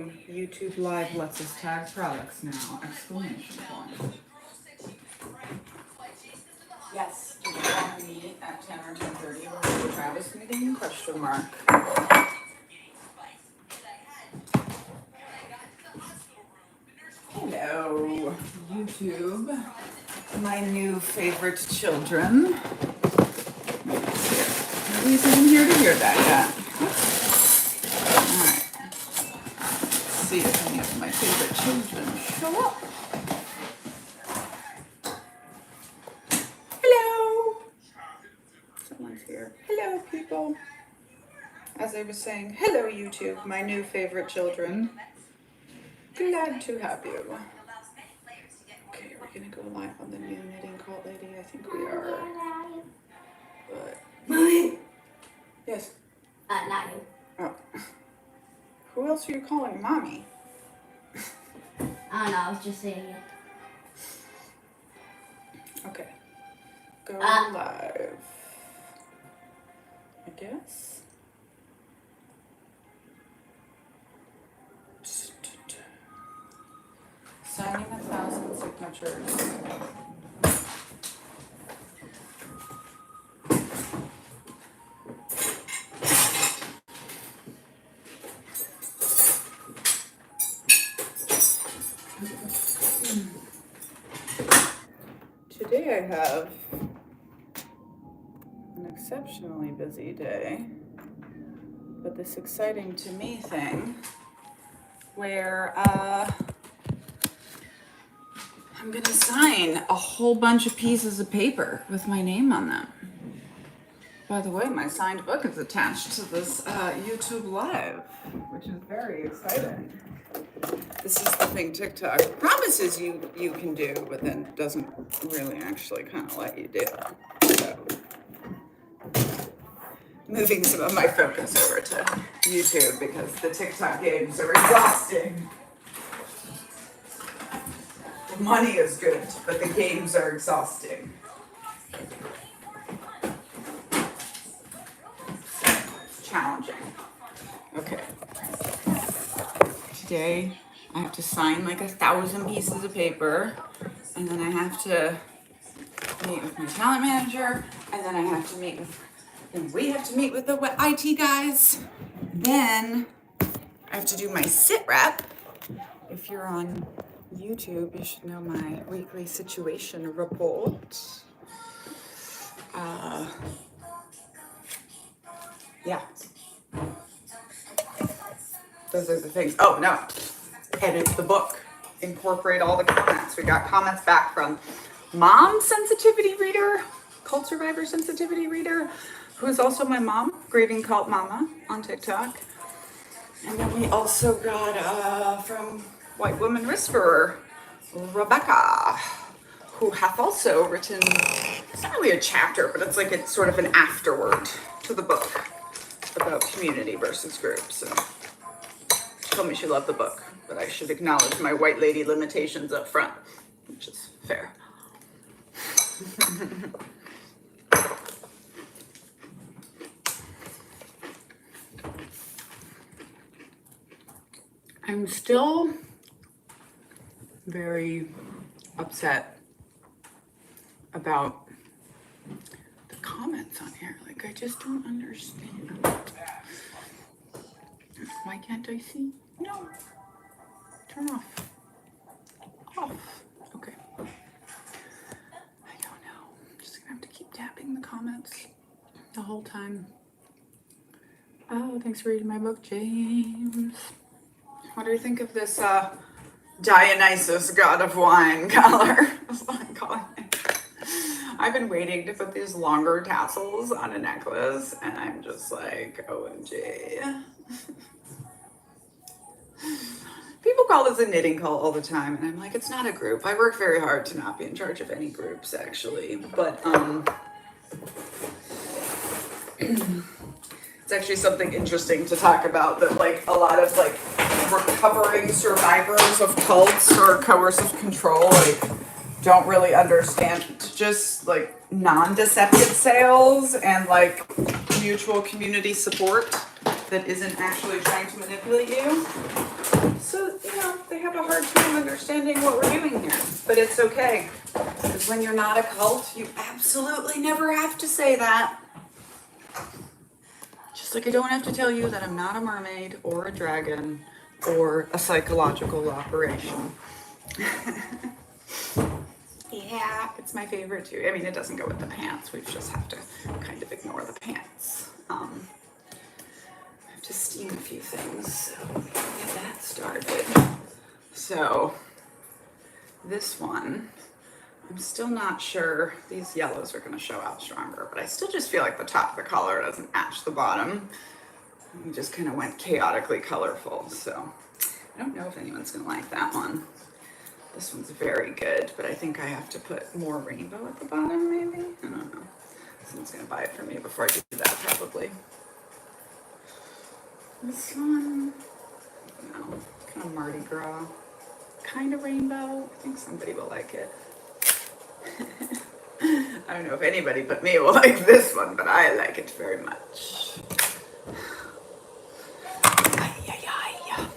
YouTube Live lets us tag products now! Exclamation point. Yes, do you want to meet at 10 or 10:30 or Travis meeting? Question mark. Hello, YouTube. My new favorite children. Nobody's even here to hear that yet. Alright. Let's see if any of my favorite children show up. Hello! Someone's here. Hello, people. As I was saying, hello, YouTube, my new favorite children. Glad to have you. Okay, we're gonna go live on the new knitting cult lady. I think we are. But Mommy. yes. Not you. Oh. Who else are you calling mommy? I don't know. I was just saying it. Okay. Go live. I guess. Signing 1,000 signatures. Today I have an exceptionally busy day, but this exciting to me thing where I'm gonna sign a whole bunch of pieces of paper with my name on them. By the way, my signed book is attached to this YouTube Live, which is very exciting. This is the thing TikTok promises you can do, but then doesn't really actually kind of let you do. So, moving some of my focus over to YouTube because the TikTok games are exhausting. The money is good, but the games are exhausting. It's challenging. Okay. Today, I have to sign like 1,000 pieces of paper, and then I have to meet with my talent manager, and then I have to meet with, and we have to meet with the IT guys. Then I have to do my sit rep. If you're on YouTube, you should know my weekly situation report. Yeah. Those are the things. Oh, no. Edit the book. Incorporate all the comments. We got comments back from Mom Sensitivity Reader, Cult Survivor Sensitivity Reader, who's also my mom, Grieving Cult Mama on TikTok. And then we also got from White Woman Whisperer, Rebecca, who hath also written, it's not really a chapter, but it's sort of an afterword to the book about community versus group. So she told me she loved the book, but I should acknowledge my white lady limitations up front, which is fair. I'm still very upset about the comments on here. Like, I just don't understand. Why can't I see? No. Turn off. Off. Okay. I don't know. I'm just gonna have to keep tapping the comments the whole time. Oh, thanks for reading my book, James. What do you think of this Dionysus, god of wine color? That's what I'm calling it. I've been waiting to put these longer tassels on a necklace, and I'm just like, OMG. People call this a knitting cult all the time, and I'm like, it's not a group. I work very hard to not be in charge of any groups, actually. But it's actually something interesting to talk about, that like a lot of like recovering survivors of cults or coercive control like don't really understand just like non-deceptive sales and like mutual community support that isn't actually trying to manipulate you. hard time understanding what we're doing here, but it's okay. Because when you're not a cult, you absolutely never have to say that. Just like I don't have to tell you that I'm not a mermaid or a dragon or a psychological operation. Yeah, it's my favorite too. I mean, it doesn't go with the pants. We just have to kind of ignore the pants. I have to steam a few things, so get that started. So this one, I'm still not sure. These yellows are going to show out stronger, but I still just feel like the top of the collar doesn't match the bottom. We just kind of went chaotically colorful, so I don't know if anyone's going to like that one. This one's very good, but I think I have to put more rainbow at the bottom, maybe? I don't know. Someone's going to buy it for me before I do that, probably. This one, no, kind of Mardi Gras, kind of rainbow. I think somebody will like it. I don't know if anybody but me will like this one, but I like it very much. Ay, ay, ay.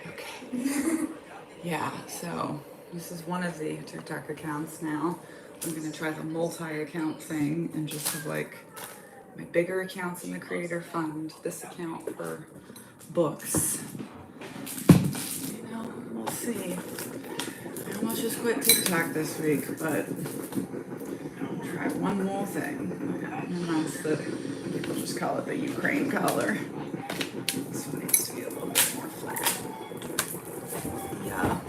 Okay. Yeah, so this is one of the TikTok accounts now. I'm gonna try the multi-account thing and just have like my bigger accounts in the creator fund, this account for books. You know, we'll see. I almost just quit TikTok this week, but I'll try one more thing. And that's the, people just call it the Ukraine collar. This one needs to be a little bit more flat. Yeah.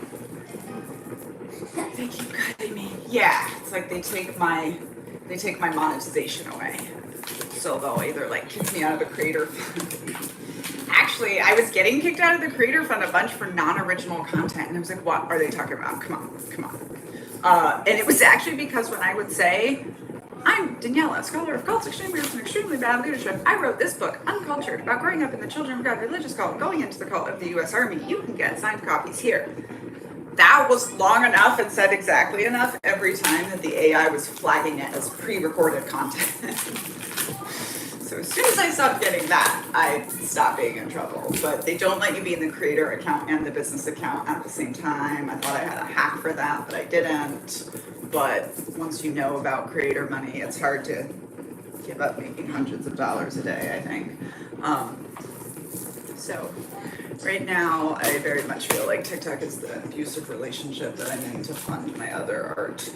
They keep cutting me. Yeah, it's like they take my monetization away. So they'll either like kick me out of the creator fund. Actually, I was getting kicked out of the creator fund a bunch for non-original content, and I was like, what are they talking about? Come on. And it was actually because when I would say, I'm Daniela, scholar of cults, extreme roots, and extremely bad leadership. I wrote this book, Uncultured, about growing up in the Children of God religious cult, going into the cult of the U.S. Army. You can get signed copies here. That was long enough and said exactly enough every time that the AI was flagging it as pre-recorded content. So as soon as I stopped getting that, I stopped being in trouble. But they don't let you be in the creator account and the business account at the same time. I thought I had a hack for that, but I didn't. But once you know about creator money, it's hard to give up making hundreds of dollars a day, I think. So right now, I very much feel like TikTok is the abusive relationship that I need to fund my other art.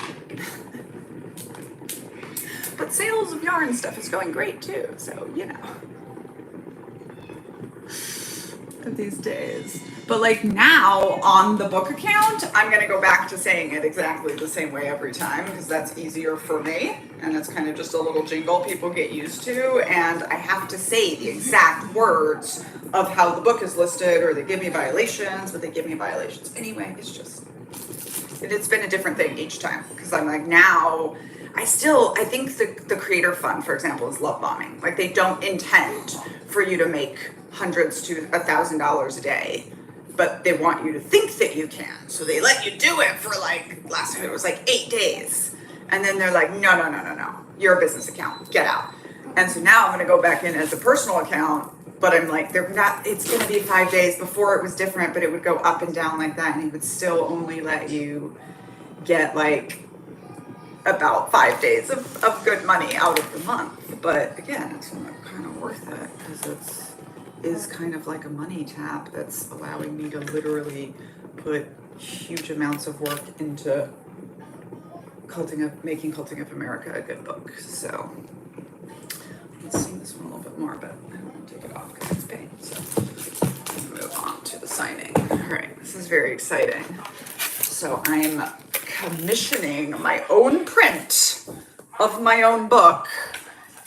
But sales of yarn stuff is going great too, so you know. These days. But like now on the book account, I'm gonna go back to saying it exactly the same way every time because that's easier for me and it's kind of just a little jingle people get used to, and I have to say the exact words of how the book is listed, or they give me violations, but they give me violations anyway. It's been a different thing each time because I'm like, now I think the creator fund, for example, is love bombing. Like they don't intend for you to make hundreds to $1,000 a day, but they want you to think that you can. So they let you do it for like, last time it was like 8 days. And then they're like, no. You're a business account, get out. And so now I'm gonna go back in as a personal account, but I'm like, it's gonna be 5 days. Before it was different, but it would go up and down like that. And it would still only let you get like about 5 days of good money out of the month. But again, it's kind of worth it because is kind of like a money tap that's allowing me to literally put huge amounts of work into making Culting of America a good book. So let's sing this one a little bit more, but I don't want to take it off because it's pain. So let's move on to the signing. All right, this is very exciting. So I'm commissioning my own print of my own book,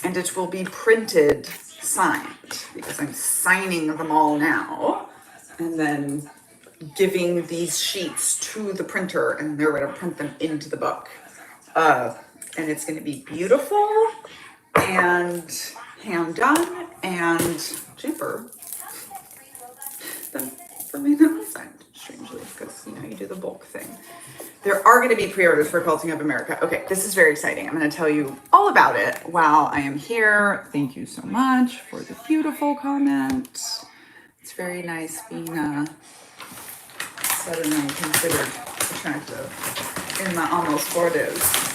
and it will be printed signed because I'm signing them all now and then giving these sheets to the printer, and they're going to print them into the book. And it's going to be beautiful and hand done and cheaper than for me than signed. strangely, because, you know, you do the bulk thing. There are going to be pre-orders for Quilting of America. Okay, this is very exciting. I'm going to tell you all about it while I am here. Thank you so much for the beautiful comment. It's very nice being suddenly considered attractive in my almost 40s.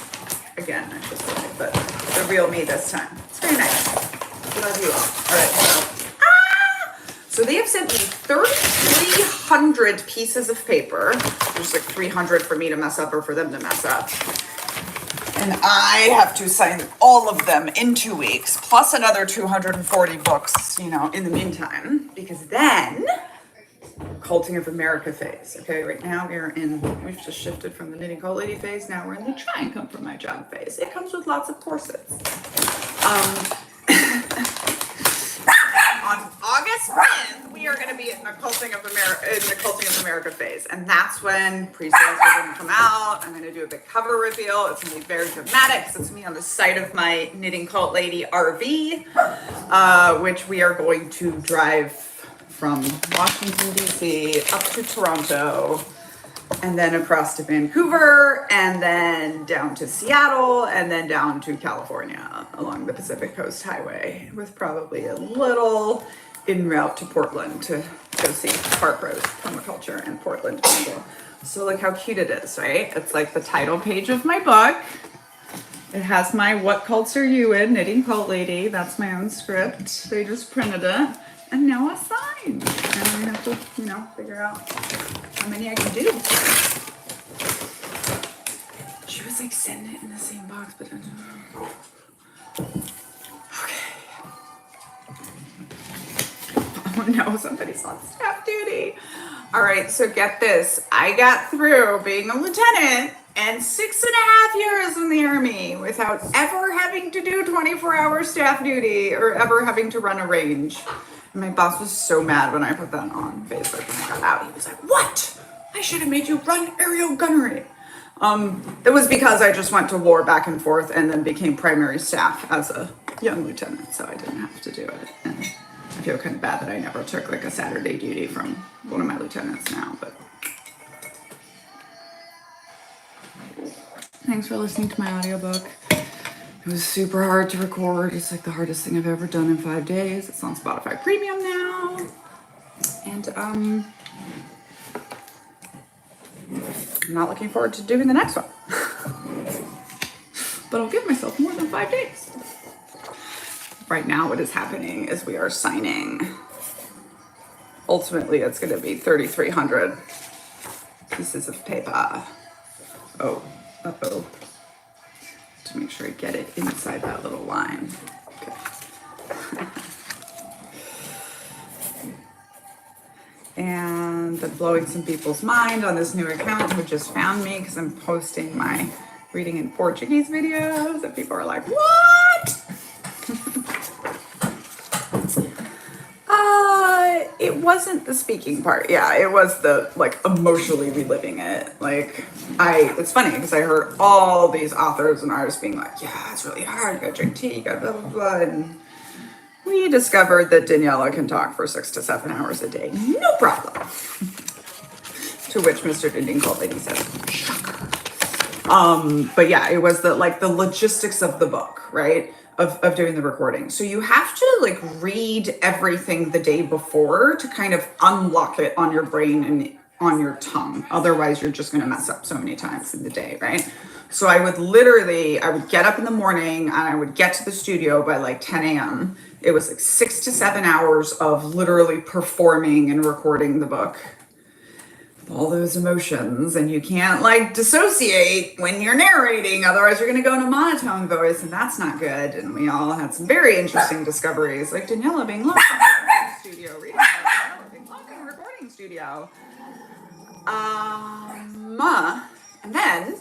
Again, I just said it, but the real me this time. It's very nice. Love you all. All right, so they have sent me 3,300 pieces of paper. There's like 300 for me to mess up or for them to mess up. And I have to sign all of them in 2 weeks, plus another 240 books, you know, in the meantime, because then Quilting of America phase. Okay, right now we've just shifted from the knitting quilt lady phase. Now we're in the try and come from my job phase. It comes with lots of corsets. On August 10th, we are going to be in the Quilting of America phase, and that's when pre-sales are going to come out. I'm going to do a big cover reveal. It's going to be very dramatic because it's me on the side of my knitting quilt lady RV, which we are going to drive from Washington D.C. up to Toronto, and then across to Vancouver, and then down to Seattle, and then down to California along the Pacific Coast Highway, with probably a little en route to Portland to go see Park Rose Permaculture in Portland. So look how cute it is, right? It's like the title page of my book. It has my "What Cults Are You In?" Knitting Quilt Lady. That's my own script. They just printed it. And now a sign. And I have to, you know, figure out how many I can do. She was like, send it in the same box, but okay. Oh no, somebody's on staff duty. All right, so get this. I got through being a lieutenant and 6.5 years in the Army without ever having to do 24-hour staff duty or ever having to run a range. And my boss was so mad when I put that on Facebook when I got out. He was like, what? I should have made you run aerial gunnery. It was because I just went to war back and forth and then became primary staff as a young lieutenant, so I didn't have to do it. And I feel kind of bad that I never took like a Saturday duty from one of my lieutenants now, but thanks for listening to my audiobook. It was super hard to record. It's like the hardest thing I've ever done in 5 days. It's on Spotify Premium now. And I'm not looking forward to doing the next one. But I'll give myself more than 5 days. Right now what is happening is we are signing. Ultimately it's going to be 3,300 pieces of paper. Oh, uh-oh. To make sure I get it inside that little line. Okay. And I'm blowing some people's mind on this new account who just found me because I'm posting my reading in Portuguese videos, and people are like, what? It wasn't the speaking part. Yeah, it was the like emotionally reliving it. Like it's funny because I heard all these authors and artists being like, yeah, it's really hard. You gotta drink tea, you gotta blah, blah, blah. And we discovered that Daniela can talk for 6 to 7 hours a day. No problem. To which Mr. Knitting Quilt Lady says, shocker. But yeah, it was the logistics of the book, right? Of doing the recording. So you have to like read everything the day before to kind of unlock it on your brain and on your tongue. Otherwise you're just going to mess up so many times in the day, right? So I would get up in the morning and I would get to the studio by like 10 a.m. It was like 6 to 7 hours of literally performing and recording the book. All those emotions, and you can't like dissociate when you're narrating, otherwise you're going to go into monotone voice, and that's not good. And we all had some very interesting discoveries, like Daniela being locked in a recording studio, reading Daniela being locked in a recording studio. And then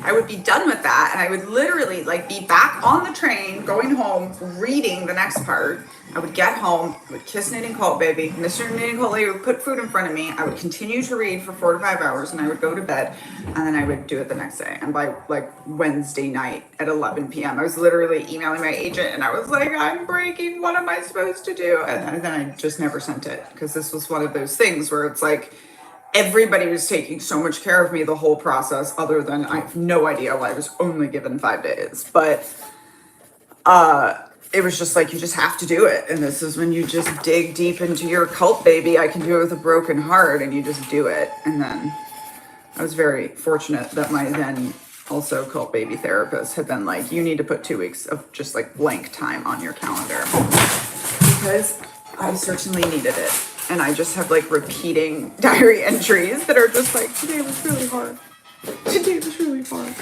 I would be done with that, and I would literally like be back on the train going home, reading the next part. I would get home, I would kiss Knitting Quilt Baby, Mr. Knitting Quilt Lady would put food in front of me, I would continue to read for 4 to 5 hours, and I would go to bed, and then I would do it the next day. And by like Wednesday night at 11 p.m., I was literally emailing my agent, and I was like, I'm breaking, what am I supposed to do? And then I just never sent it, because this was one of those things where it's like, everybody was taking so much care of me the whole process, other than I have no idea why I was only given 5 days. But it was just like, you just have to do it. And this is when you just dig deep into your cult baby. I can do it with a broken heart, and you just do it. And then I was very fortunate that my then also cult baby therapist had been like, you need to put 2 weeks of just like blank time on your calendar, because I certainly needed it. And I just have like repeating diary entries that are just like, today was really hard. Today was really hard.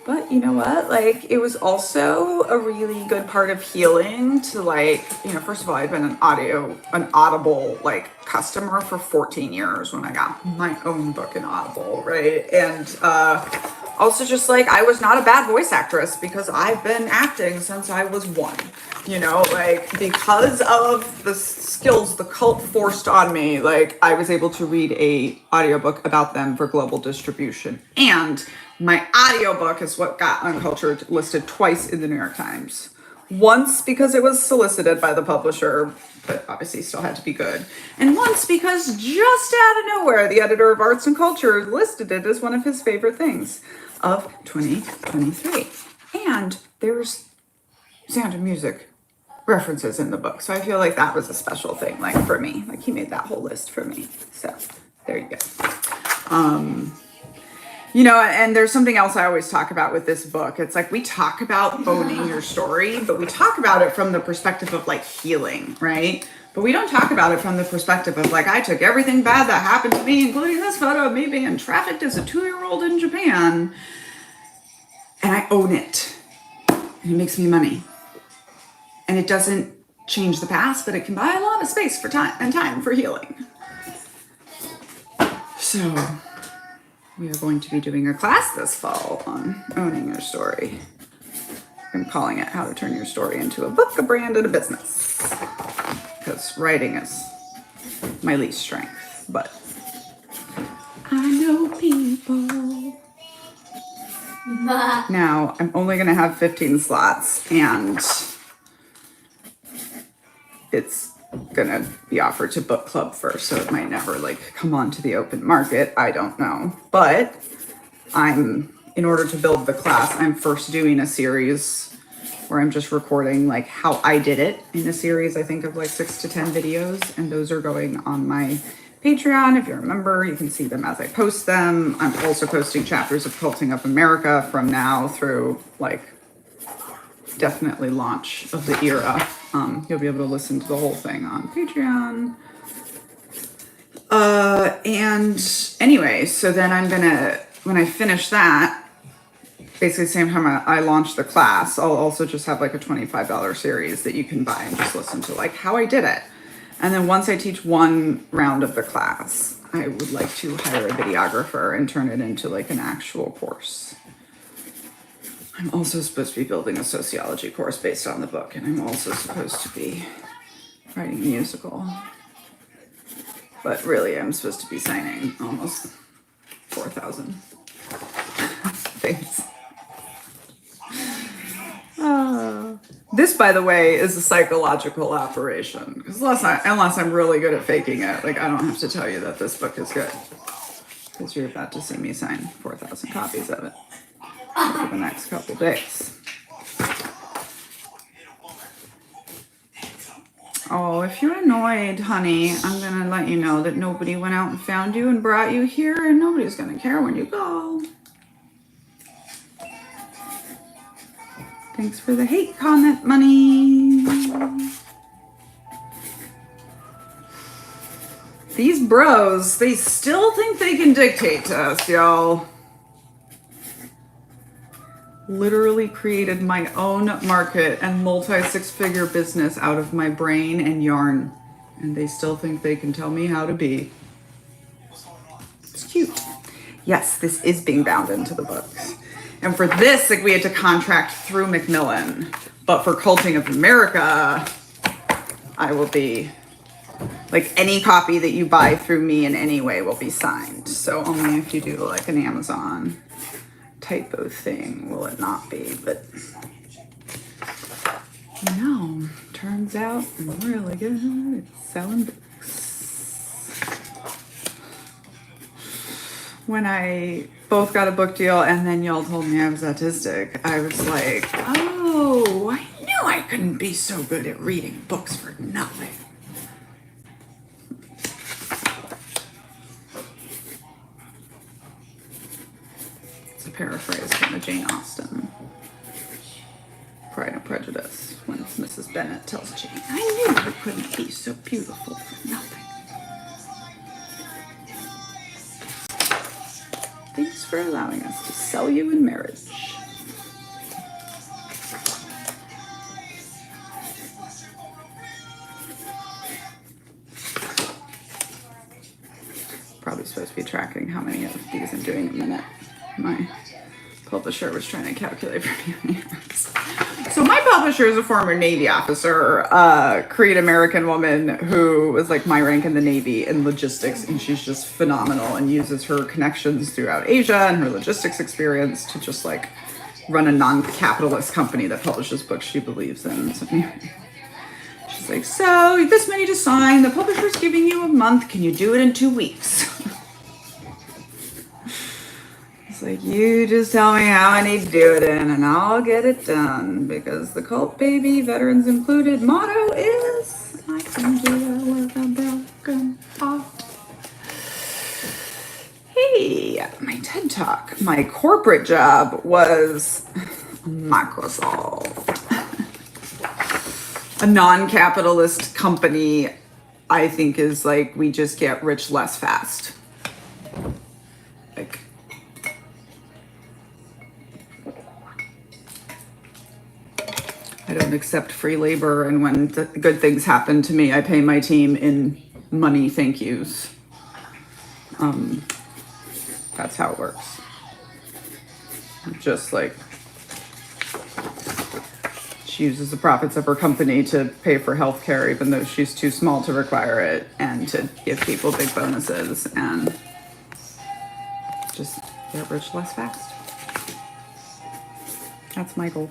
But you know what? Like, it was also a really good part of healing to, like, you know, first of all, I'd been an Audible like customer for 14 years when I got my own book in Audible, right? And also just like, I was not a bad voice actress because I've been acting since I was 1, you know, like, because of the skills the cult forced on me, like, I was able to read a audiobook about them for global distribution. And my audiobook is what got Uncultured listed twice in the New York Times. Once because it was solicited by the publisher, but obviously still had to be good. And once because just out of nowhere, the editor of Arts and Culture listed it as one of his favorite things of 2023. And there's Sound of Music references in the book. So I feel like that was a special thing, like, for me. Like, he made that whole list for me. So there you go. You know, and there's something else I always talk about with this book. It's like, we talk about owning your story, but we talk about it from the perspective of like healing, right? But we don't talk about it from the perspective of like, I took everything bad that happened to me, including this photo of me being trafficked as a 2-year-old in Japan, and I own it. And it makes me money. And it doesn't change the past, but it can buy a lot of space for time for healing. So we are going to be doing a class this fall on owning your story. I'm calling it How to Turn Your Story into a Book, a Brand, and a Business. Because writing is my least strength, but I know people. Now, I'm only going to have 15 slots, and it's gonna be offered to book club first, so it might never like come onto the open market. I don't know, but in order to build the class, I'm first doing a series where I'm just recording like how I did it in a series, I think of like 6 to 10 videos, and those are going on my Patreon. If you're a member, you can see them as I post them. I'm also posting chapters of Culting Up America from now through like definitely launch of the era. You'll be able to listen to the whole thing on Patreon. And anyway, so then I'm gonna, when I finish that, basically the same time I launch the class, I'll also just have like a $25 series that you can buy and just listen to like how I did it. And then once I teach one round of the class, I would like to hire a videographer and turn it into like an actual course. I'm also supposed to be building a sociology course based on the book, and I'm also supposed to be writing a musical. But really, I'm supposed to be signing almost 4,000 things. This, by the way, is a psychological operation. Because unless I'm really good at faking it, like, I don't have to tell you that this book is good. Because you're about to see me sign 4,000 copies of it over the next couple days. Oh, if you're annoyed, honey, I'm gonna let you know that nobody went out and found you and brought you here, and nobody's gonna care when you go. Thanks for the hate comment, money. These bros, they still think they can dictate to us, y'all. Literally created my own market and multi-6-figure business out of my brain and yarn. And they still think they can tell me how to be. It's cute. Yes, this is being bound into the books. And for this, like, we had to contract through Macmillan. But for Culting of America, I will be, like, any copy that you buy through me in any way will be signed. So only if you do like an Amazon typo thing will it not be, but you know, turns out I'm really good at selling books. when I both got a book deal and then y'all told me I was autistic, I was like, oh, I knew I couldn't be so good at reading books for nothing. It's a paraphrase from the Jane Austen Pride and Prejudice, when Mrs. Bennet tells Jane, I knew you couldn't be so beautiful for nothing. Thanks for allowing us to sell you in marriage. Probably supposed to be tracking how many of these I'm doing in a minute. My publisher was trying to calculate for me. So my publisher is a former Navy officer, Korean American woman who was like my rank in the Navy in logistics, and she's just phenomenal and uses her connections throughout Asia and her logistics experience to just like run a non-capitalist company that publishes books she believes in. So she's like, so this many to sign, the publisher's giving you a month, can you do it in 2 weeks? It's like, you just tell me how I need to do it in and I'll get it done, because the Cult Baby, Veterans Included motto is, I can do it with a broken heart. Hey, my TED Talk, my corporate job was Microsoft. A non-capitalist company, I think, is like, we just get rich less fast. Like, I don't accept free labor, and when good things happen to me, I pay my team in money thank yous. That's how it works. Just like, she uses the profits of her company to pay for healthcare, even though she's too small to require it, and to give people big bonuses, and just get rich less fast. That's my goal.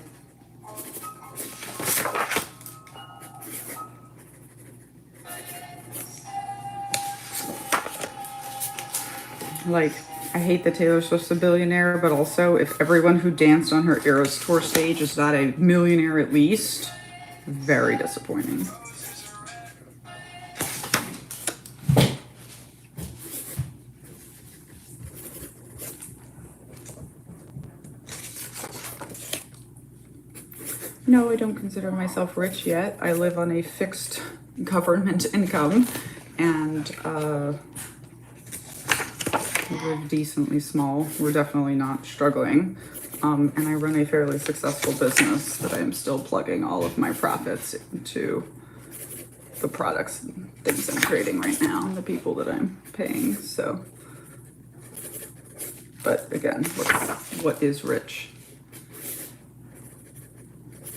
Like, I hate that Taylor Swift's a billionaire, but also if everyone who danced on her Eras Tour stage is not a millionaire at least, very disappointing. No, I don't consider myself rich yet. I live on a fixed government income, and we're decently small. We're definitely not struggling. And I run a fairly successful business that I am still plugging all of my profits into the products and things I'm creating right now and the people that I'm paying. So, but again, what is rich?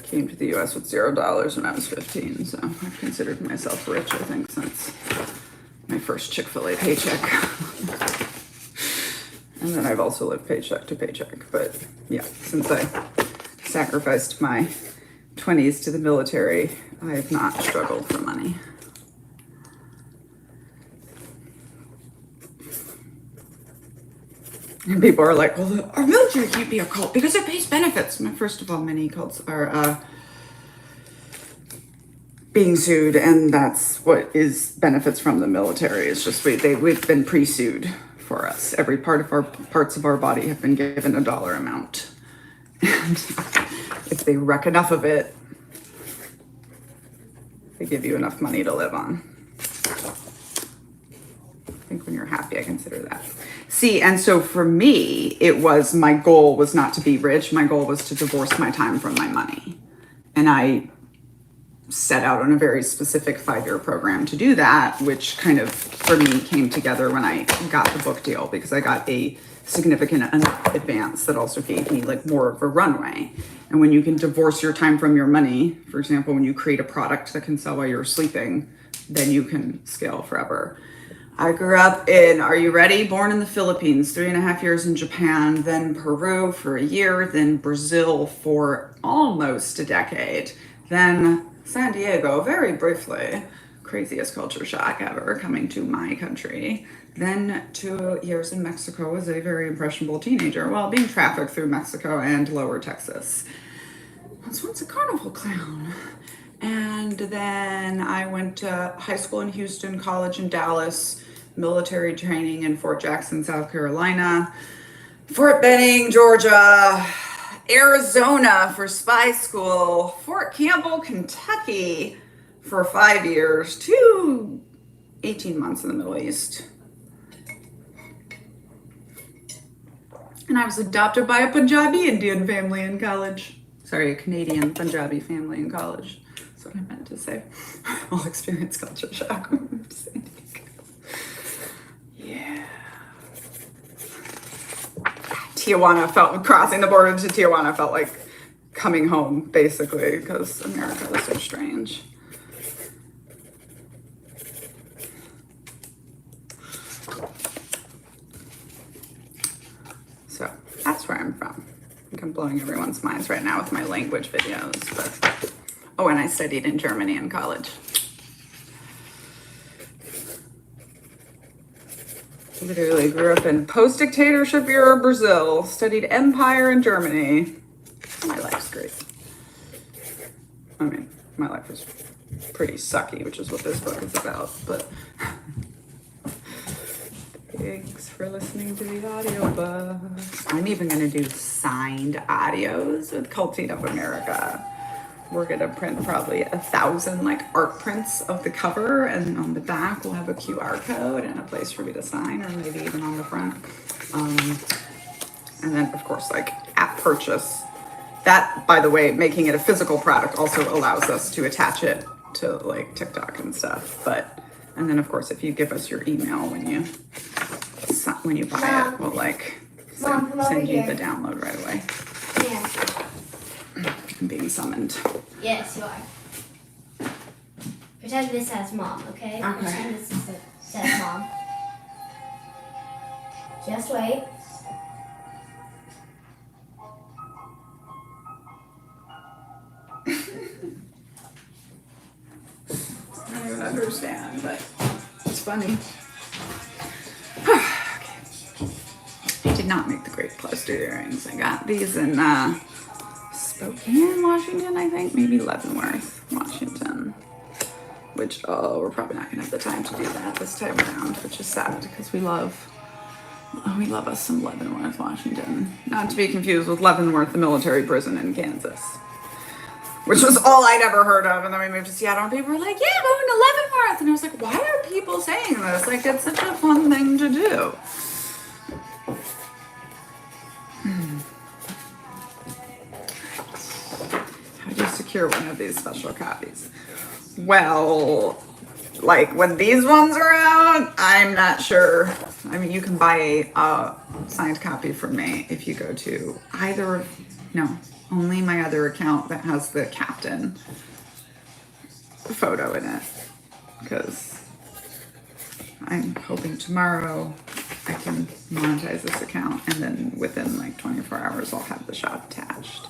Came to the US with $0 when I was 15, so I've considered myself rich, I think, since my first Chick-fil-A paycheck. And then I've also lived paycheck to paycheck. But yeah, since I sacrificed my 20s to the military, I have not struggled for money. And people are like, well, our military can't be a cult because it pays benefits. I mean, first of all, many cults are being sued, and that's what is benefits from the military. It's just we've been pre-sued for us. Every parts of our body have been given a dollar amount. And if they wreck enough of it, they give you enough money to live on. I think when you're happy, I consider that. See, and so for me, my goal was not to be rich. My goal was to divorce my time from my money. And I set out on a very specific 5-year program to do that, which kind of, for me, came together when I got the book deal, because I got a significant advance that also gave me like more of a runway. And when you can divorce your time from your money, for example, when you create a product that can sell while you're sleeping, then you can scale forever. I grew up are you ready? Born in the Philippines, 3.5 years in Japan, then Peru for a year, then Brazil for almost a decade, then San Diego, very briefly, craziest culture shock ever coming to my country. Then 2 years in Mexico as a very impressionable teenager while being trafficked through Mexico and lower Texas. I was once a carnival clown. And then I went to high school in Houston, college in Dallas, military training in Fort Jackson, South Carolina, Fort Benning, Georgia, Arizona for spy school, Fort Campbell, Kentucky for 5 years, 18 months in the Middle East. And I was adopted by a Punjabi Indian family in college. Sorry, a Canadian Punjabi family in college. That's what I meant to say. I'll experience culture shock when I'm saying. Yeah. Crossing the border to Tijuana felt like coming home, basically, because America was so strange. So that's where I'm from. I think I'm blowing everyone's minds right now with my language videos, but oh, and I studied in Germany in college. Literally grew up in post-dictatorship era Brazil, studied empire in Germany. My life's great. I mean, my life was pretty sucky, which is what this book is about, but thanks for listening to the audiobook. I'm even gonna do signed audios with Cultured of America. We're gonna print probably 1,000 like art prints of the cover, and on the back we'll have a QR code and a place for me to sign, or maybe even on the front. And then of course, like at purchase, that, by the way, making it a physical product also allows us to attach it to like TikTok and stuff. And then of course, if you give us your email when you buy it, we'll like send you the download right away. Yeah. I'm being summoned. Yes, you are. Pretend this says mom, okay? Okay. Pretend this says mom. Just wait. I don't even understand, but it's funny. I did not make the great cluster earrings. I got these in Spokane, Washington, I think. Maybe Leavenworth, Washington. Which, we're probably not gonna have the time to do that this time around, which is sad because we love us some Leavenworth, Washington. Not to be confused with Leavenworth, the military prison in Kansas. Which was all I'd ever heard of. And then we moved to Seattle and people were like, yeah, moving to Leavenworth. And I was like, why are people saying this? Like, it's such a fun thing to do. How do you secure one of these special copies? Well, like when these ones are out, I'm not sure. I mean, you can buy a signed copy from me if you go to only my other account that has the captain photo in it, because I'm hoping tomorrow I can monetize this account, and then within like 24 hours I'll have the shop attached.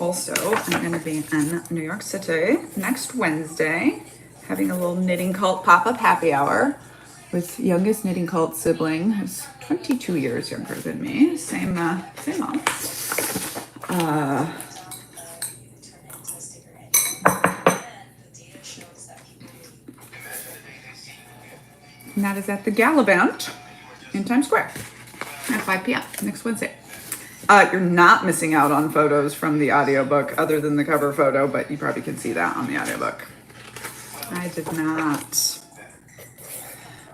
Also, I'm going to be in New York City next Wednesday, having a little knitting cult pop-up happy hour with youngest knitting cult sibling, who's 22 years younger than me, same mom. And that is at the Gallivant in Times Square at 5 p.m. next Wednesday. You're not missing out on photos from the audiobook other than the cover photo, but you probably can see that on the audiobook. I did not.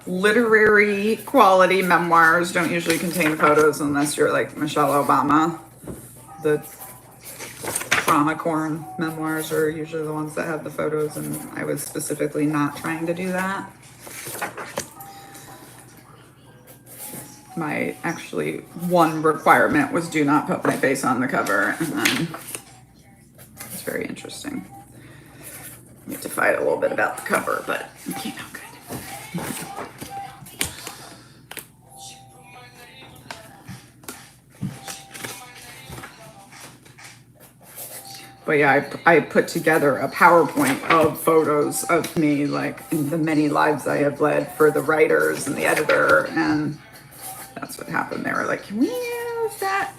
Literary quality memoirs don't usually contain photos unless you're like Michelle Obama. The trauma corn memoirs are usually the ones that have the photos, and I was specifically not trying to do that. My actually one requirement was do not put my face on the cover, and then it's very interesting. We have to fight a little bit about the cover, but it came out good. But yeah, I put together a PowerPoint of photos of me, like in the many lives I have led for the writers and the editor, and that's what happened. They were like, "Can we use that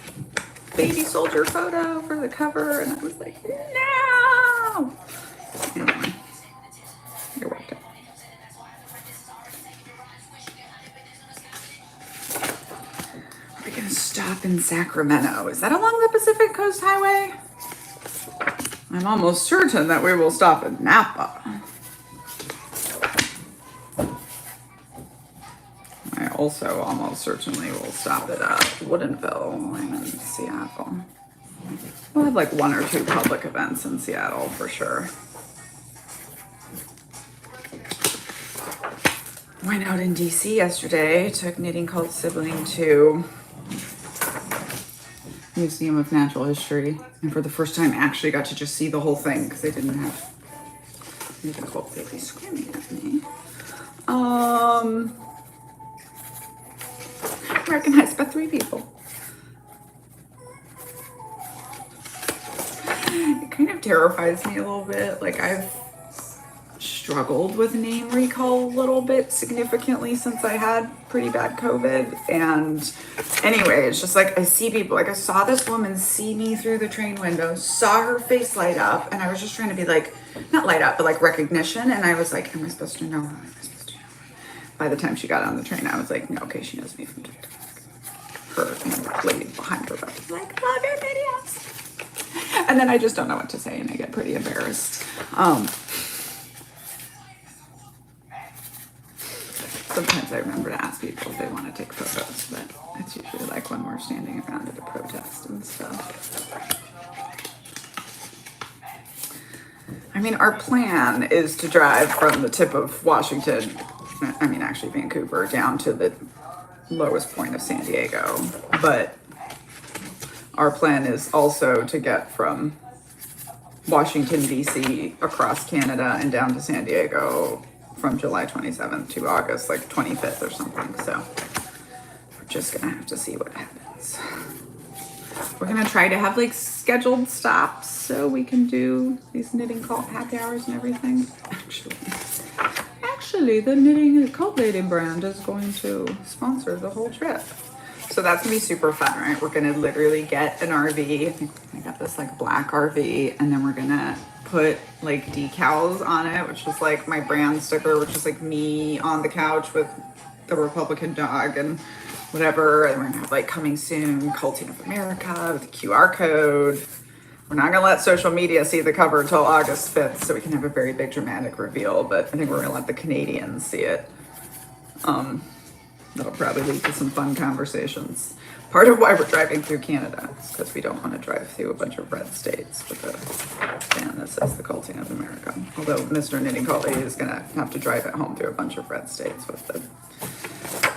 baby soldier photo for the cover?" And I was like, "No." Anyway, it worked out. We're gonna stop in Sacramento. Is that along the Pacific Coast Highway? I'm almost certain that we will stop in Napa. I also almost certainly will stop at Woodinville when I'm in Seattle. We'll have like 1 or 2 public events in Seattle for sure. Went out in DC yesterday, took Knitting Cult Sibling to Museum of Natural History, and for the first time actually got to just see the whole thing because they didn't have Knitting Cult baby screaming at me. Recognized by 3 people. It kind of terrifies me a little bit. Like, I've struggled with name recall a little bit significantly since I had pretty bad COVID. And anyway, it's just like I see people, like I saw this woman see me through the train window, saw her face light up, and I was just trying to be like, not light up, but like recognition. And I was like, am I supposed to know her? Am I supposed to know her? By the time she got on the train, I was like, no, okay, she knows me from TikTok. Her and the lady behind her was like, love your videos. And then I just don't know what to say and I get pretty embarrassed. Sometimes I remember to ask people if they want to take photos, but it's usually like when we're standing around at a protest and stuff. I mean, our plan is to drive from the tip of Washington, I mean, actually Vancouver, down to the lowest point of San Diego. But our plan is also to get from Washington, D.C. across Canada and down to San Diego from July 27th to August, like 25th or something. So we're just gonna have to see what happens. We're gonna try to have like scheduled stops so we can do these Knitting Cult happy hours and everything. Actually, the Knitting Cult Lady brand is going to sponsor the whole trip. So that's gonna be super fun, right? We're gonna literally get an RV. I think I got this like black RV, and then we're gonna put like decals on it, which is like my brand sticker, which is like me on the couch with the Republican dog and whatever. And we're gonna have like coming soon, Culting of America with a QR code. We're not gonna let social media see the cover until August 5th, so we can have a very big dramatic reveal, but I think we're gonna let the Canadians see it. That'll probably lead to some fun conversations. Part of why we're driving through Canada is because we don't want to drive through a bunch of red states with a band that says the Culting of America. Although Mr. Knitting Cult Lady is gonna have to drive it home through a bunch of red states with the...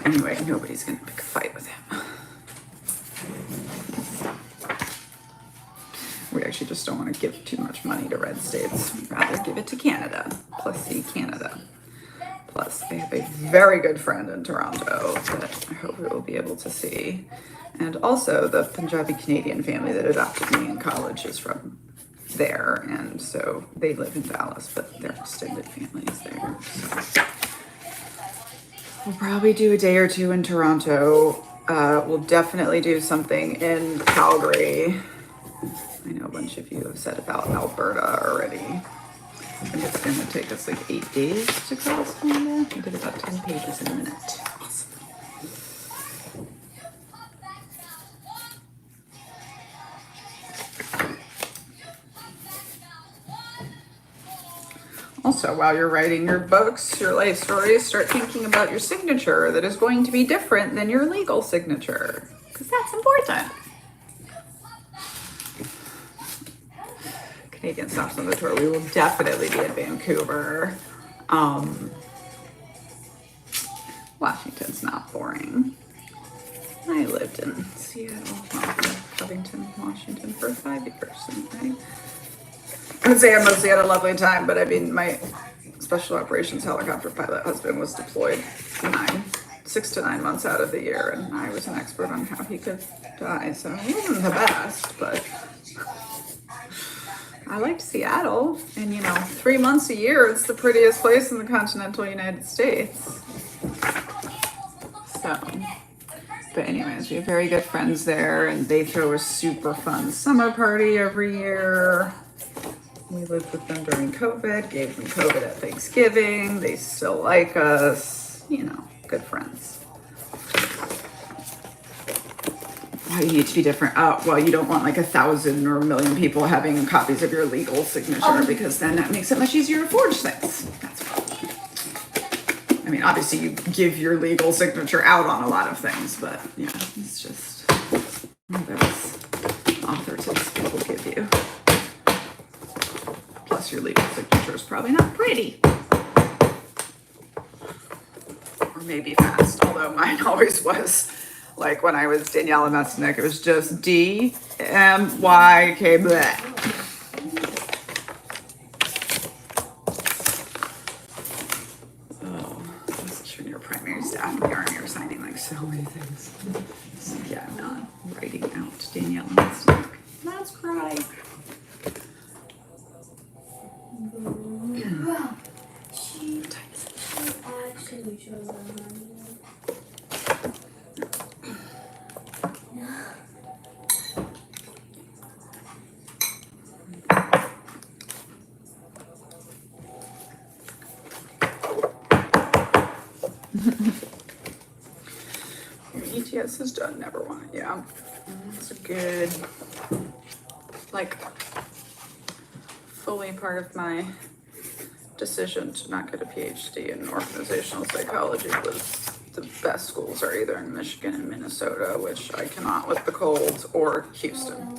Anyway, nobody's gonna pick a fight with him. We actually just don't want to give too much money to red states. We'd rather give it to Canada. Plus see Canada. Plus, I have a very good friend in Toronto that I hope we will be able to see. And also, the Punjabi Canadian family that adopted me in college is from there. And so they live in Dallas, but their extended family is there. So we'll probably do a day or 2 in Toronto. We'll definitely do something in Calgary. I know a bunch of you have said about Alberta already. And it's going to take us like 8 days to cross Canada. We did about 10 pages in a minute. Awesome. Also, while you're writing your books, your life stories, start thinking about your signature that is going to be different than your legal signature, because that's important. Canadian stops on the tour. We will definitely be in Vancouver. Washington's not boring. I lived in Seattle, Covington, Washington for 5 years. And I would say I mostly had a lovely time, but I mean, my special operations helicopter pilot husband was deployed 6 to 9 months out of the year, and I was an expert on how he could die. So it wasn't the best, but I liked Seattle, and 3 months a year, it's the prettiest place in the continental United States. So, but anyways, we have very good friends there, and they throw a super fun summer party every year. We lived with them during COVID, gave them COVID at Thanksgiving. They still like us, good friends. Why you need to be different? Well, you don't want like 1,000 or 1,000,000 people having copies of your legal signature because then that makes it much easier to forge things. That's why. I mean, obviously you give your legal signature out on a lot of things, but yeah, it's just one of those author tips people give you. Plus your legal signature is probably not pretty. Or maybe fast, although mine always was. Like when I was Daniela Mesnick, it was just D-M-Y-K, bleh. Oh, especially when you're primary staff in the Army, you're signing like so many things. So yeah, I'm not writing out Daniela Mesnick. Let's cry. Your ETS is done, never want it. Yeah, it's a good, like, fully part of my decision to not get a PhD in organizational psychology was the best schools are either in Michigan and Minnesota, which I cannot with the cold, or Houston,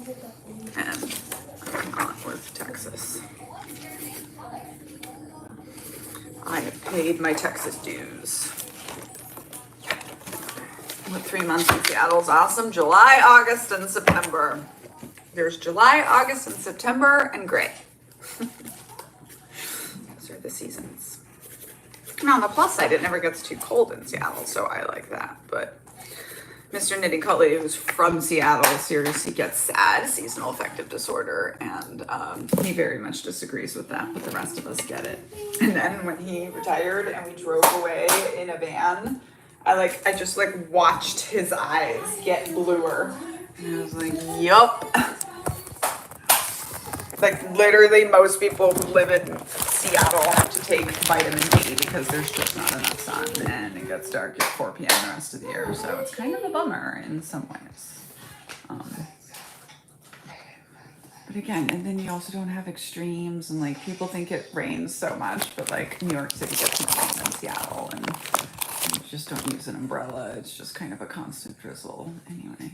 and I cannot with Texas. I have paid my Texas dues. With 3 months in Seattle is awesome. July, August, and September. There's July, August, and September, and gray. Those are the seasons. Now, on the plus side, it never gets too cold in Seattle, so I like that. But Mr. Knitting Cutley, who's from Seattle, seriously gets SAD, seasonal affective disorder, and he very much disagrees with that, but the rest of us get it. And then when he retired and we drove away in a van, I just watched his eyes get bluer. And I was like, yup. Like literally most people who live in Seattle have to take vitamin D because there's just not enough sun and it gets dark at 4 p.m. the rest of the year. So it's kind of a bummer in some ways. But again, and then you also don't have extremes and people think it rains so much, but New York City gets more rain than Seattle and you just don't use an umbrella. It's just kind of a constant drizzle anyway.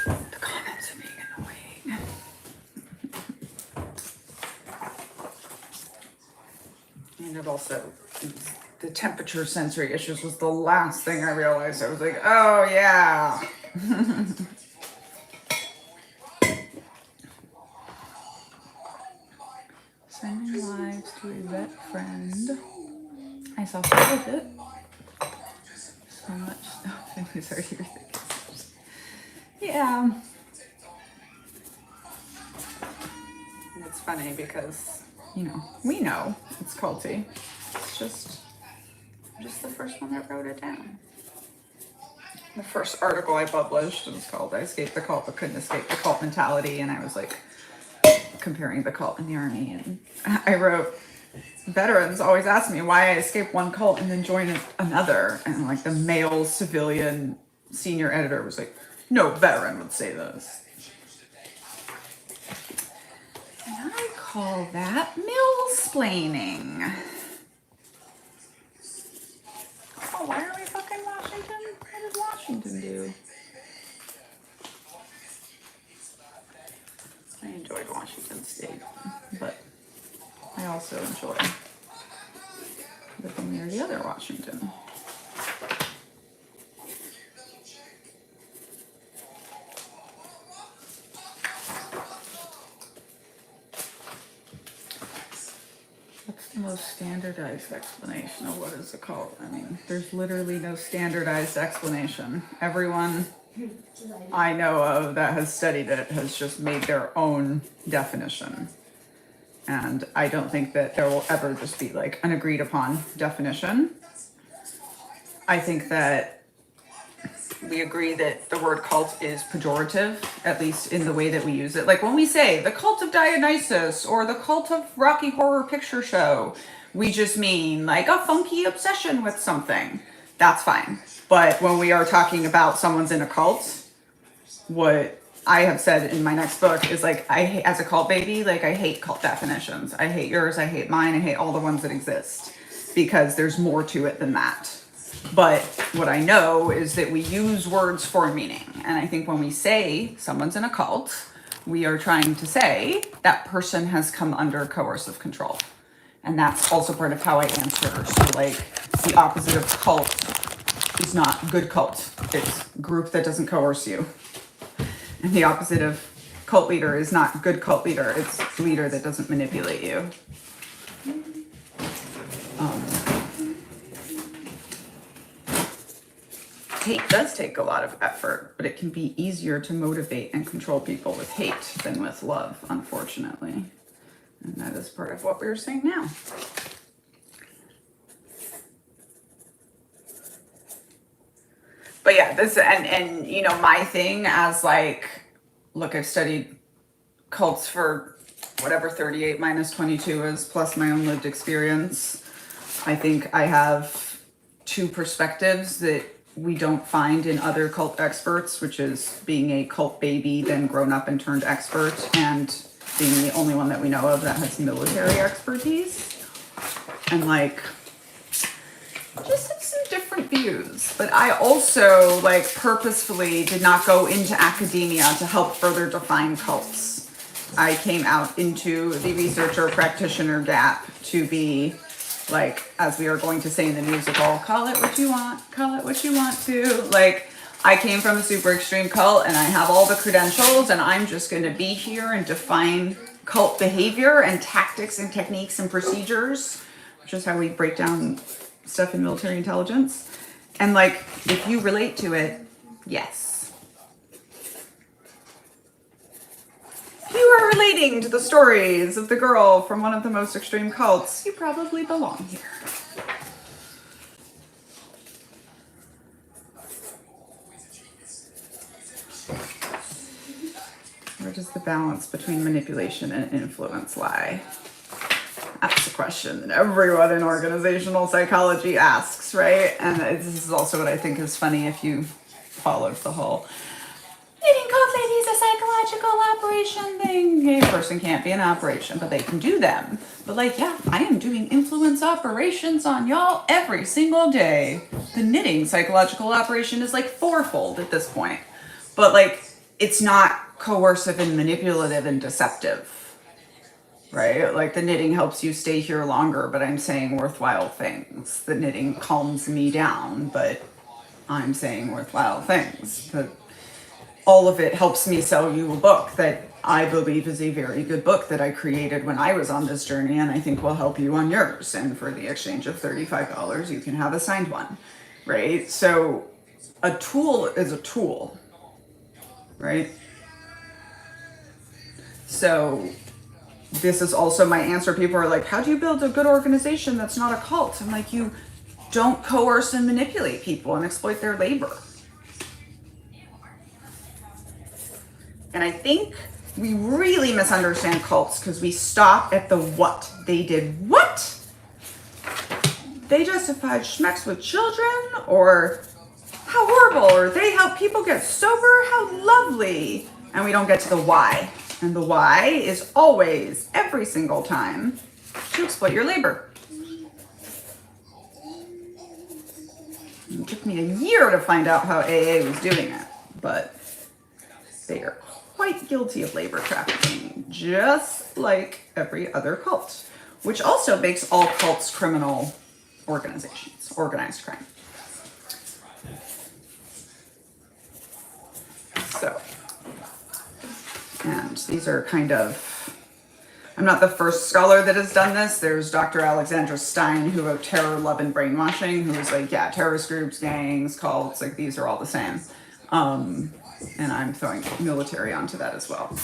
The comments are being annoying. And it also, the temperature sensory issues was the last thing I realized. I was like, oh yeah. Sending lives to a vet friend. I self-published it. So much stuff. These are your things. Yeah. And it's funny because, we know it's culty. It's just the first one that wrote it down. The first article I published was called I Escaped the Cult but Couldn't Escape the Cult Mentality, and I was comparing the cult and the army, and I wrote, veterans always ask me why I escape one cult and then join another, and the male civilian senior editor was like, no veteran would say this. And I call that millsplaining. Oh, why are we fucking Washington? What does Washington do? I enjoyed Washington State, but I also enjoy living near the other Washington. What's the most standardized explanation of what is a cult? I mean, there's literally no standardized explanation. Everyone I know of that has studied it has just made their own definition. And I don't think that there will ever just be like an agreed upon definition. I think that we agree that the word cult is pejorative, at least in the way that we use it. Like when we say the cult of Dionysus or the cult of Rocky Horror Picture Show, we just mean like a funky obsession with something. That's fine. But when we are talking about someone's in a cult, what I have said in my next book is like, as a cult baby, like I hate cult definitions. I hate yours, I hate mine, I hate all the ones that exist because there's more to it than that. But what I know is that we use words for meaning. And I think when we say someone's in a cult, we are trying to say that person has come under coercive control. And that's also part of how I answer. So like the opposite of cult is not good cult. It's group that doesn't coerce you. And the opposite of cult leader is not good cult leader. It's leader that doesn't manipulate you. Hate does take a lot of effort, but it can be easier to motivate and control people with hate than with love, unfortunately. And that is part of what we're saying now. But yeah, this and you know, my thing as like, look, I've studied cults for whatever 38 minus 22 is, plus my own lived experience. I think I have two perspectives that we don't find in other cult experts, which is being a cult baby, then grown up and turned expert, and being the only one that we know of that has military expertise. And like, just have some different views. But I also like purposefully did not go into academia to help further define cults. I came out into the researcher practitioner gap to be like, as we are going to say in the musical, call it what you want, call it what you want to. Like, I came from a super extreme cult and I have all the credentials and I'm just going to be here and define cult behavior and tactics and techniques and procedures, which is how we break down stuff in military intelligence. And like, if you relate to it, yes. If you are relating to the stories of the girl from one of the most extreme cults, you probably belong here. Where does the balance between manipulation and influence lie? That's the question that everyone in organizational psychology asks, right? And this is also what I think is funny if you followed the whole knitting cult ladies a psychological operation thing. A person can't be an operation, but they can do them. But like, yeah, I am doing influence operations on y'all every single day. The knitting psychological operation is like fourfold at this point. But like, it's not coercive and manipulative and deceptive, right? Like the knitting helps you stay here longer, but I'm saying worthwhile things. The knitting calms me down, but I'm saying worthwhile things. But all of it helps me sell you a book that I believe is a very good book that I created when I was on this journey, and I think will help you on yours. And for the exchange of $35, you can have a signed one, right? So a tool is a tool, right? So this is also my answer. People are like, how do you build a good organization that's not a cult? I'm like, you don't coerce and manipulate people and exploit their labor. And I think we really misunderstand cults because we stop at the what. They did what? They justified schmecks with children, or how horrible, or they help people get sober, how lovely. And we don't get to the why. And the why is always, every single time, to exploit your labor. It took me a year to find out how AA was doing it, but they are quite guilty of labor trafficking, just like every other cult, which also makes all cults criminal organizations, organized crime. So, and these are kind of, I'm not the first scholar that has done this. There's Dr. Alexandra Stein, who wrote Terror, Love, and Brainwashing, who was like, yeah, terrorist groups, gangs, cults, like these are all the same. And I'm throwing military onto that as well.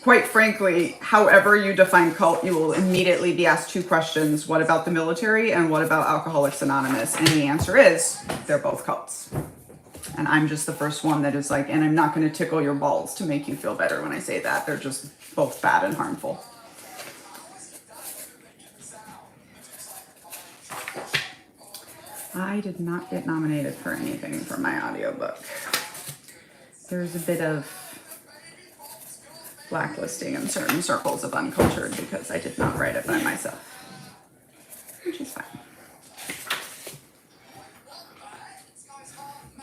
Quite frankly, however you define cult, you will immediately be asked two questions. What about the military and what about Alcoholics Anonymous? And the answer is, they're both cults. And I'm just the first one that is like, and I'm not going to tickle your balls to make you feel better when I say that. They're just both bad and harmful. I did not get nominated for anything for my audiobook. There's a bit of blacklisting in certain circles of Uncultured because I did not write it by myself, which is fine.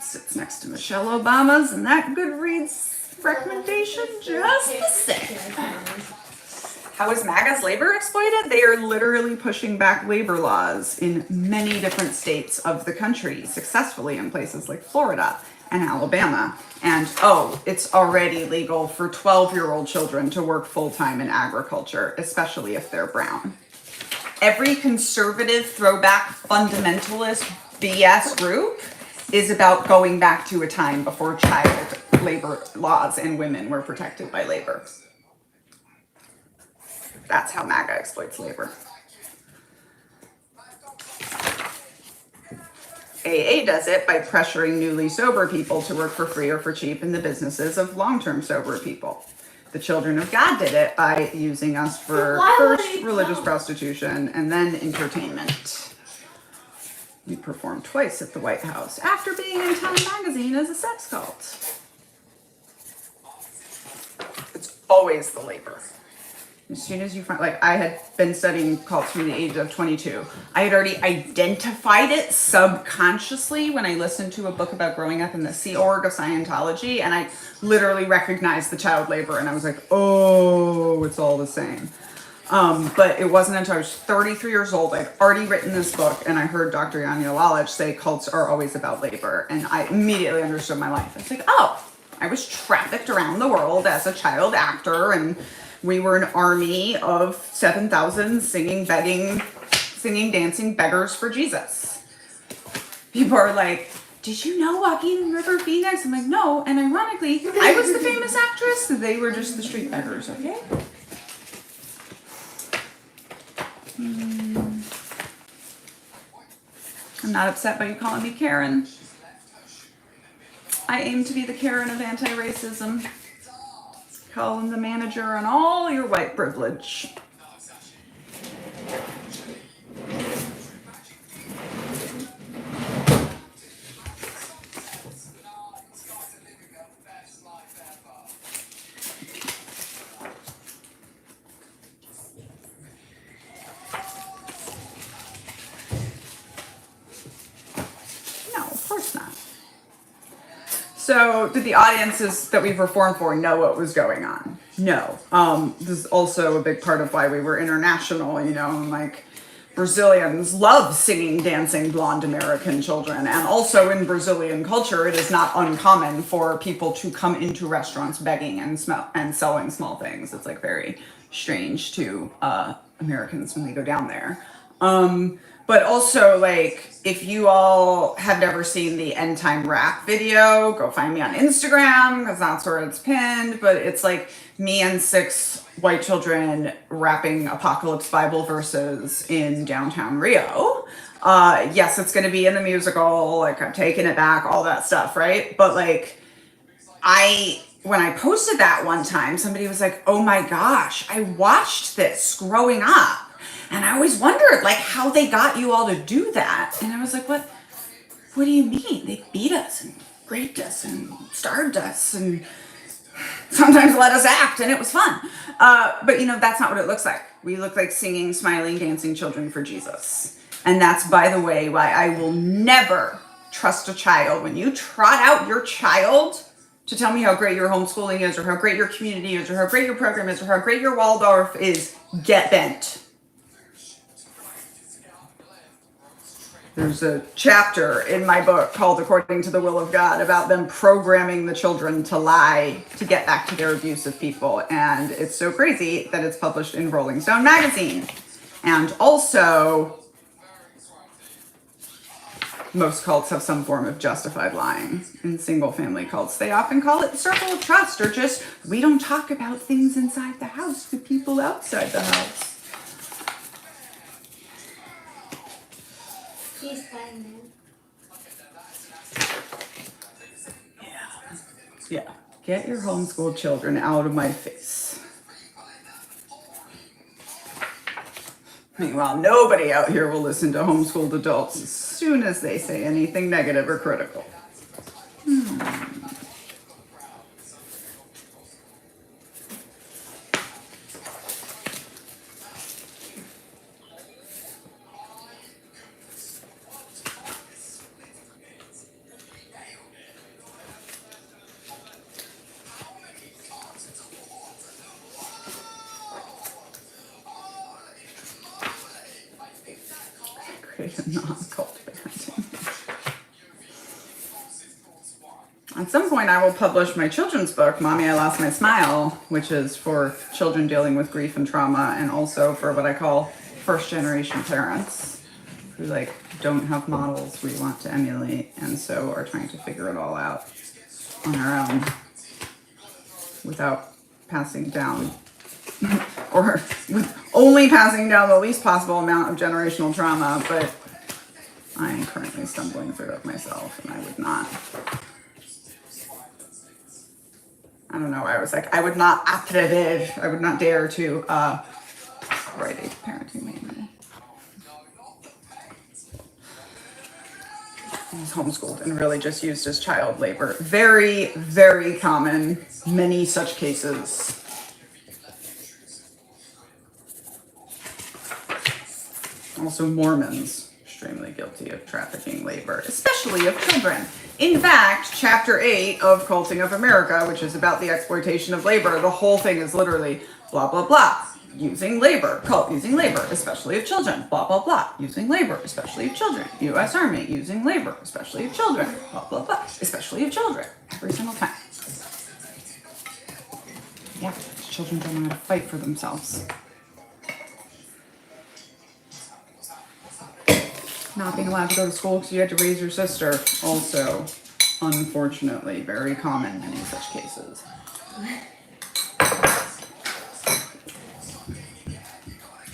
Sits next to Michelle Obama's and that Goodreads recommendation just the same. How is MAGA's labor exploited? They are literally pushing back labor laws in many different states of the country successfully in places like Florida and Alabama. And it's already legal for 12-year-old children to work full-time in agriculture, especially if they're brown. Every conservative throwback fundamentalist BS group is about going back to a time before child labor laws and women were protected by labor. That's how MAGA exploits labor. AA does it by pressuring newly sober people to work for free or for cheap in the businesses of long-term sober people. The Children of God did it by using us for first religious prostitution and then entertainment. We performed twice at the White House after being in Time magazine as a sex cult. It's always the labor. As soon as you find, like, I had been studying cults from the age of 22. I had already identified it subconsciously when I listened to a book about growing up in the Sea Org of Scientology, and I literally recognized the child labor, and I was like, oh, it's all the same. But it wasn't until I was 33 years old, I'd already written this book, and I heard Dr. Yanya Lalich say cults are always about labor, and I immediately understood my life. It's like, oh, I was trafficked around the world as a child actor, and we were an army of 7,000 singing, dancing beggars for Jesus. People are like, did you know Joaquin River Phoenix? I'm like, no. And ironically, I was the famous actress. They were just the street beggars, okay? I'm not upset by you calling me Karen. I aim to be the Karen of anti-racism. Calling the manager on all your white privilege. No, of course not. So, did the audiences that we performed for know what was going on? No. This is also a big part of why we were international, and like Brazilians love singing, dancing, blonde American children. And also in Brazilian culture, it is not uncommon for people to come into restaurants begging and selling small things. It's like very strange to Americans when they go down there. But also, like, if you all have never seen the End Time Rap video, go find me on Instagram, because that's where it's pinned. But it's like me and 6 white children rapping apocalypse Bible verses in downtown Rio. Yes, it's going to be in the musical. Like, I'm taking it back, all that stuff, right? But, like, when I posted that one time, somebody was like, oh my gosh, I watched this growing up. And I always wondered, like, how they got you all to do that. And I was like, what do you mean? They beat us and raped us and starved us and sometimes let us act, and it was fun. But, that's not what it looks like. We look like singing, smiling, dancing children for Jesus. And that's, by the way, why I will never trust a child. When you trot out your child to tell me how great your homeschooling is, or how great your community is, or how great your program is, or how great your Waldorf is, get bent. There's a chapter in my book called According to the Will of God about them programming the children to lie to get back to their abusive people. And it's so crazy that it's published in Rolling Stone magazine. And also, most cults have some form of justified lying. In single family cults, they often call it circle of trust, or just, we don't talk about things inside the house to people outside the house. She's fine then. Yeah. Get your homeschooled children out of my face. Meanwhile, nobody out here will listen to homeschooled adults as soon as they say anything negative or critical. Non-cult parenting. At some point, I will publish my children's book, Mommy, I Lost My Smile, which is for children dealing with grief and trauma, and also for what I call first-generation parents who don't have models we want to emulate, and so are trying to figure it all out on our own without passing down or with only passing down the least possible amount of generational trauma, but I am currently stumbling through it myself, and I would not. I don't know. I was like, I would not dare to write a parenting manual. I was homeschooled and really just used as child labor. Very, very common. Many such cases. Also, Mormons, extremely guilty of trafficking labor, especially of children. In fact, Chapter 8 of Culting of America, which is about the exploitation of labor, the whole thing is literally blah, blah, blah. Using labor, using labor, especially of children, blah, blah, blah. Using labor, especially of children. U.S. Army, using labor, especially of children, blah, blah, blah. Especially of children, every single time. Yeah, children don't know how to fight for themselves. Not being allowed to go to school because you had to raise your sister. Also, unfortunately, very common in any such cases.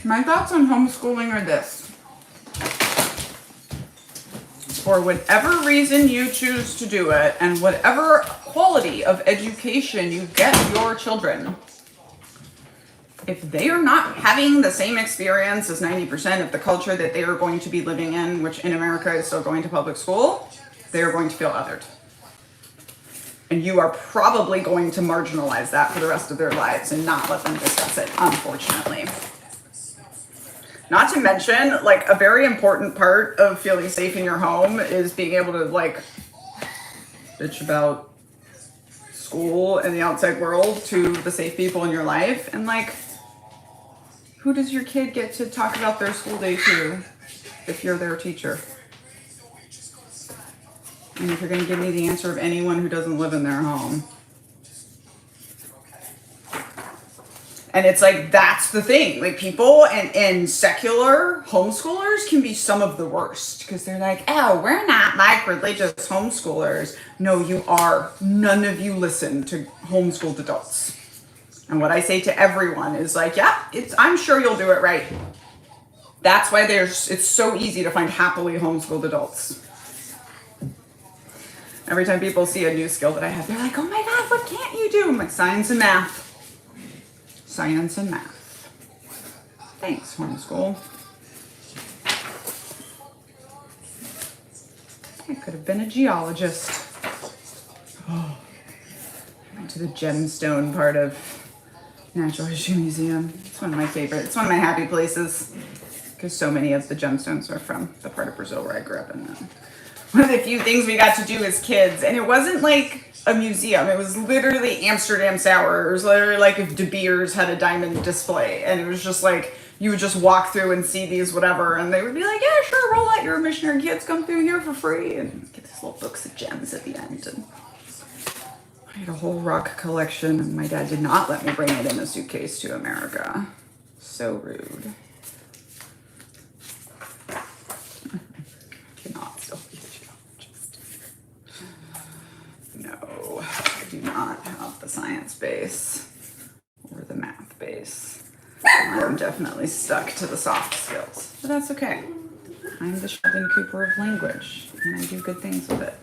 My thoughts on homeschooling are this. For whatever reason you choose to do it, and whatever quality of education you get your children, if they are not having the same experience as 90% of the culture that they are going to be living in, which in America is still going to public school, they are going to feel othered. And you are probably going to marginalize that for the rest of their lives and not let them discuss it, unfortunately. Not to mention, a very important part of feeling safe in your home is being able to, bitch about school and the outside world to the safe people in your life. And, who does your kid get to talk about their school day to if you're their teacher? And if you're going to give me the answer of anyone who doesn't live in their home. And it's that's the thing. People and secular homeschoolers can be some of the worst because they're oh, we're not religious homeschoolers. No, you are. None of you listen to homeschooled adults. And what I say to everyone is yeah, I'm sure you'll do it right. That's why it's so easy to find happily homeschooled adults. Every time people see a new skill that I have, they're oh my God, what can't you do? I'm science and math. Science and math. Thanks, homeschool. I could have been a geologist. Oh, I went to the gemstone part of Natural History Museum. It's one of my favorite. It's one of my happy places because so many of the gemstones are from the part of Brazil where I grew up in. One of the few things we got to do as kids, and it wasn't a museum. It was literally Amsterdam Sour. It was literally if De Beers had a diamond display, and it was just you would just walk through and see these whatever, and they would be yeah, sure, roll out your missionary kids, come through here for free, and get these little books of gems at the end. And I had a whole rock collection, and my dad did not let me bring it in a suitcase to America. So rude. I cannot still eat the science base or the math base. I'm definitely stuck to the soft skills, but that's okay. I'm the Sheldon Cooper of language, and I do good things with it.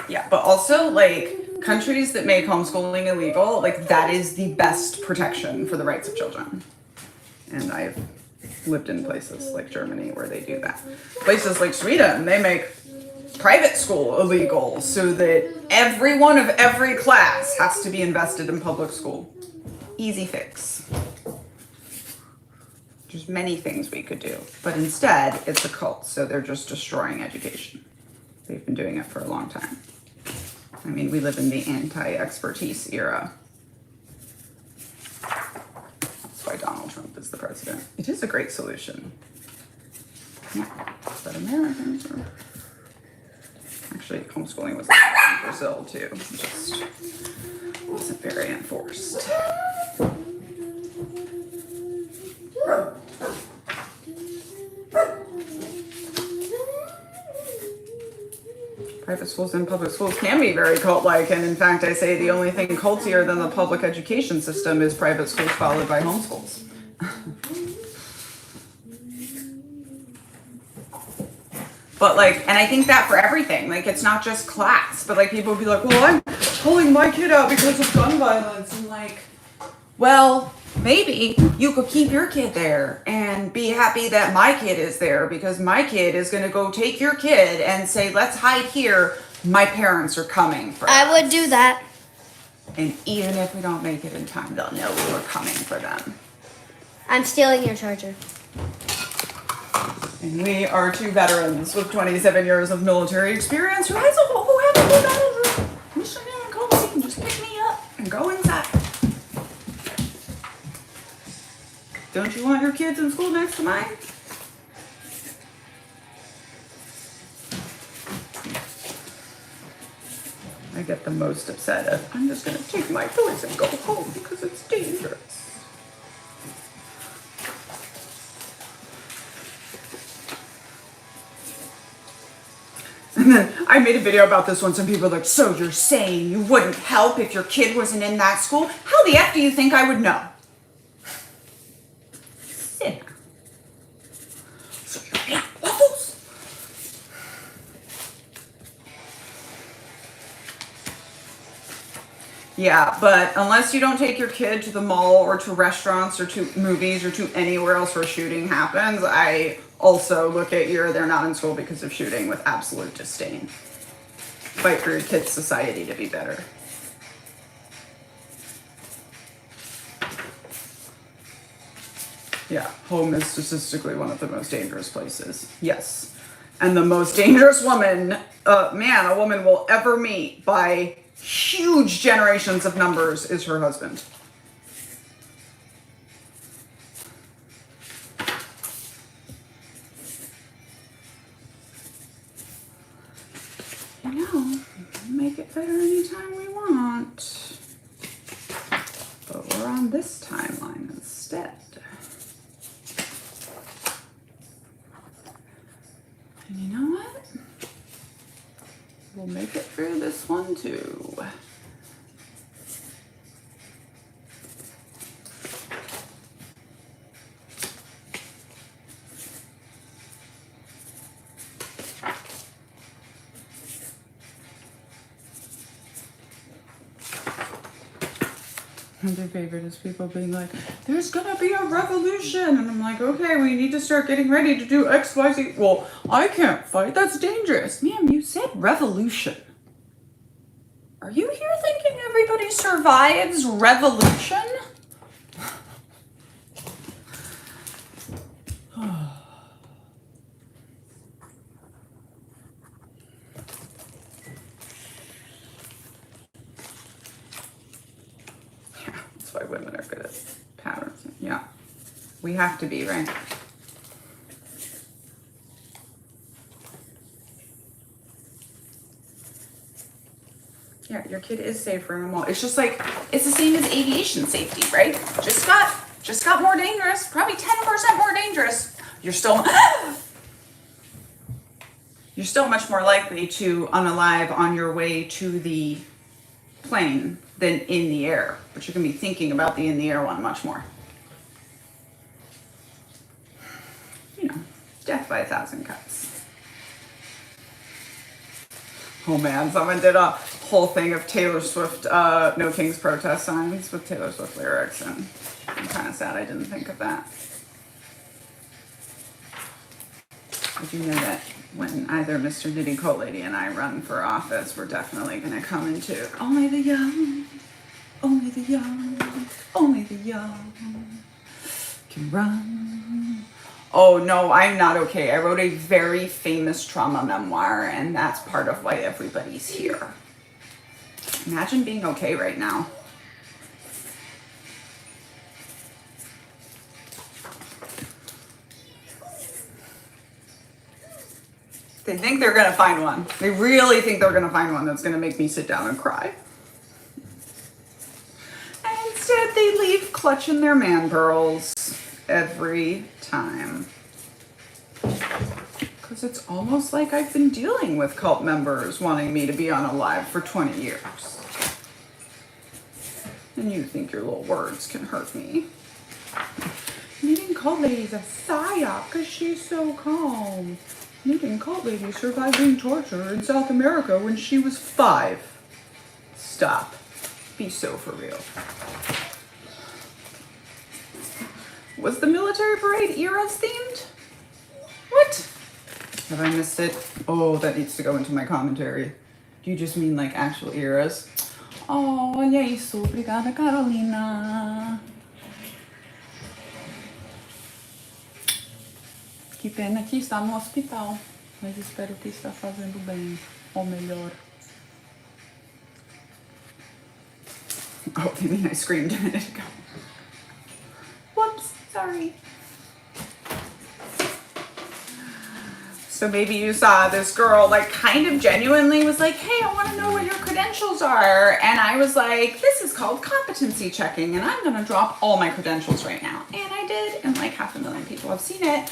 Yeah, but also, like, countries that make homeschooling illegal, like, that is the best protection for the rights of children. And I've lived in places like Germany where they do that. Places like Sweden, they make private school illegal so that everyone of every class has to be invested in public school. Easy fix. There's many things we could do, but instead it's a cult, so they're just destroying education. They've been doing it for a long time. I mean, we live in the anti-expertise era. That's why Donald Trump is the president. It is a great solution. Yeah, but Americans are... Actually, homeschooling was in Brazil too. It just wasn't very enforced. Private schools and public schools can be very cult-like, and in fact, I say the only thing cultier than the public education system is private schools followed by homeschools. But like, and I think that for everything, like it's not just class, but like people will be like, well, I'm pulling my kid out because of gun violence. And like, well, maybe you could keep your kid there and be happy that my kid is there because my kid is going to go take your kid and say, let's hide here. My parents are coming for us. I would do that. And even if we don't make it in time, they'll know we're coming for them. I'm stealing your charger. And we are two veterans with 27 years of military experience who have a good battle Michigan and Colby. You can just pick me up and go inside. Don't you want your kids in school next to mine? I get the most upset if I'm just going to take my toys and go home because it's dangerous. And then I made a video about this once and people were like, so you're saying you wouldn't help if your kid wasn't in that school? How the F do you think I would know? Sick. So you're at waffles? Yeah, but unless you don't take your kid to the mall or to restaurants or to movies or to anywhere else where shooting happens, I also look at they're not in school because of shooting with absolute disdain. Fight for your kid's society to be better. Yeah, home is statistically one of the most dangerous places. Yes. And the most dangerous woman, a woman will ever meet by huge generations of numbers is her husband. You know, make it better anytime we want. But we're on this timeline instead. And you know what? We'll make it through this one too. My favorite is people being like, there's gonna be a revolution. And I'm like, okay, we need to start getting ready to do X, Y, Z. Well, I can't fight. That's dangerous. Ma'am, you said revolution. Are you here thinking everybody survives revolution? That's why women are good at patterns. Yeah, we have to be, right? Yeah, your kid is safer in a mall. It's just like, it's the same as aviation safety, right? Just got more dangerous, probably 10% more dangerous. You're still, you're still much more likely to unalive on your way to the plane than in the air. But you can be thinking about the in the air one much more. You know, death by 1,000 cuts. Oh man, someone did a whole thing of Taylor Swift No Kings protest signs with Taylor Swift lyrics, and I'm kind of sad I didn't think of that. Did you know that when either Mr. Nitty Coat Lady and I run for office, we're definitely going to come into only the young, only the young, only the young can run. Oh no, I'm not okay. I wrote a very famous trauma memoir, and that's part of why everybody's here. Imagine being okay right now. They think they're going to find one. They really think they're going to find one that's going to make me sit down and cry. And instead, they leave clutching their man pearls every time. Because it's almost like I've been dealing with cult members wanting me to be unalive for 20 years. And you think your little words can hurt me. Knitting Cult Lady's a psyop because she's so calm. Knitting Cult Lady survived being tortured in South America when she was 5. Stop. Be so for real. Was the military parade eras themed? What? Have I missed it? Oh, that needs to go into my commentary. Do you just mean like actual eras? Oh, olha isso. Obrigada, Carolina. Que pena que está no hospital, mas espero que está fazendo bem, ou melhor. Oh, I mean I screamed a minute ago. Whoops, sorry. So maybe you saw this girl like kind of genuinely was like, hey, I want to know what your credentials are. And I was like, this is called competency checking, and I'm going to drop all my credentials right now. And I did, and like 500,000 people have seen it.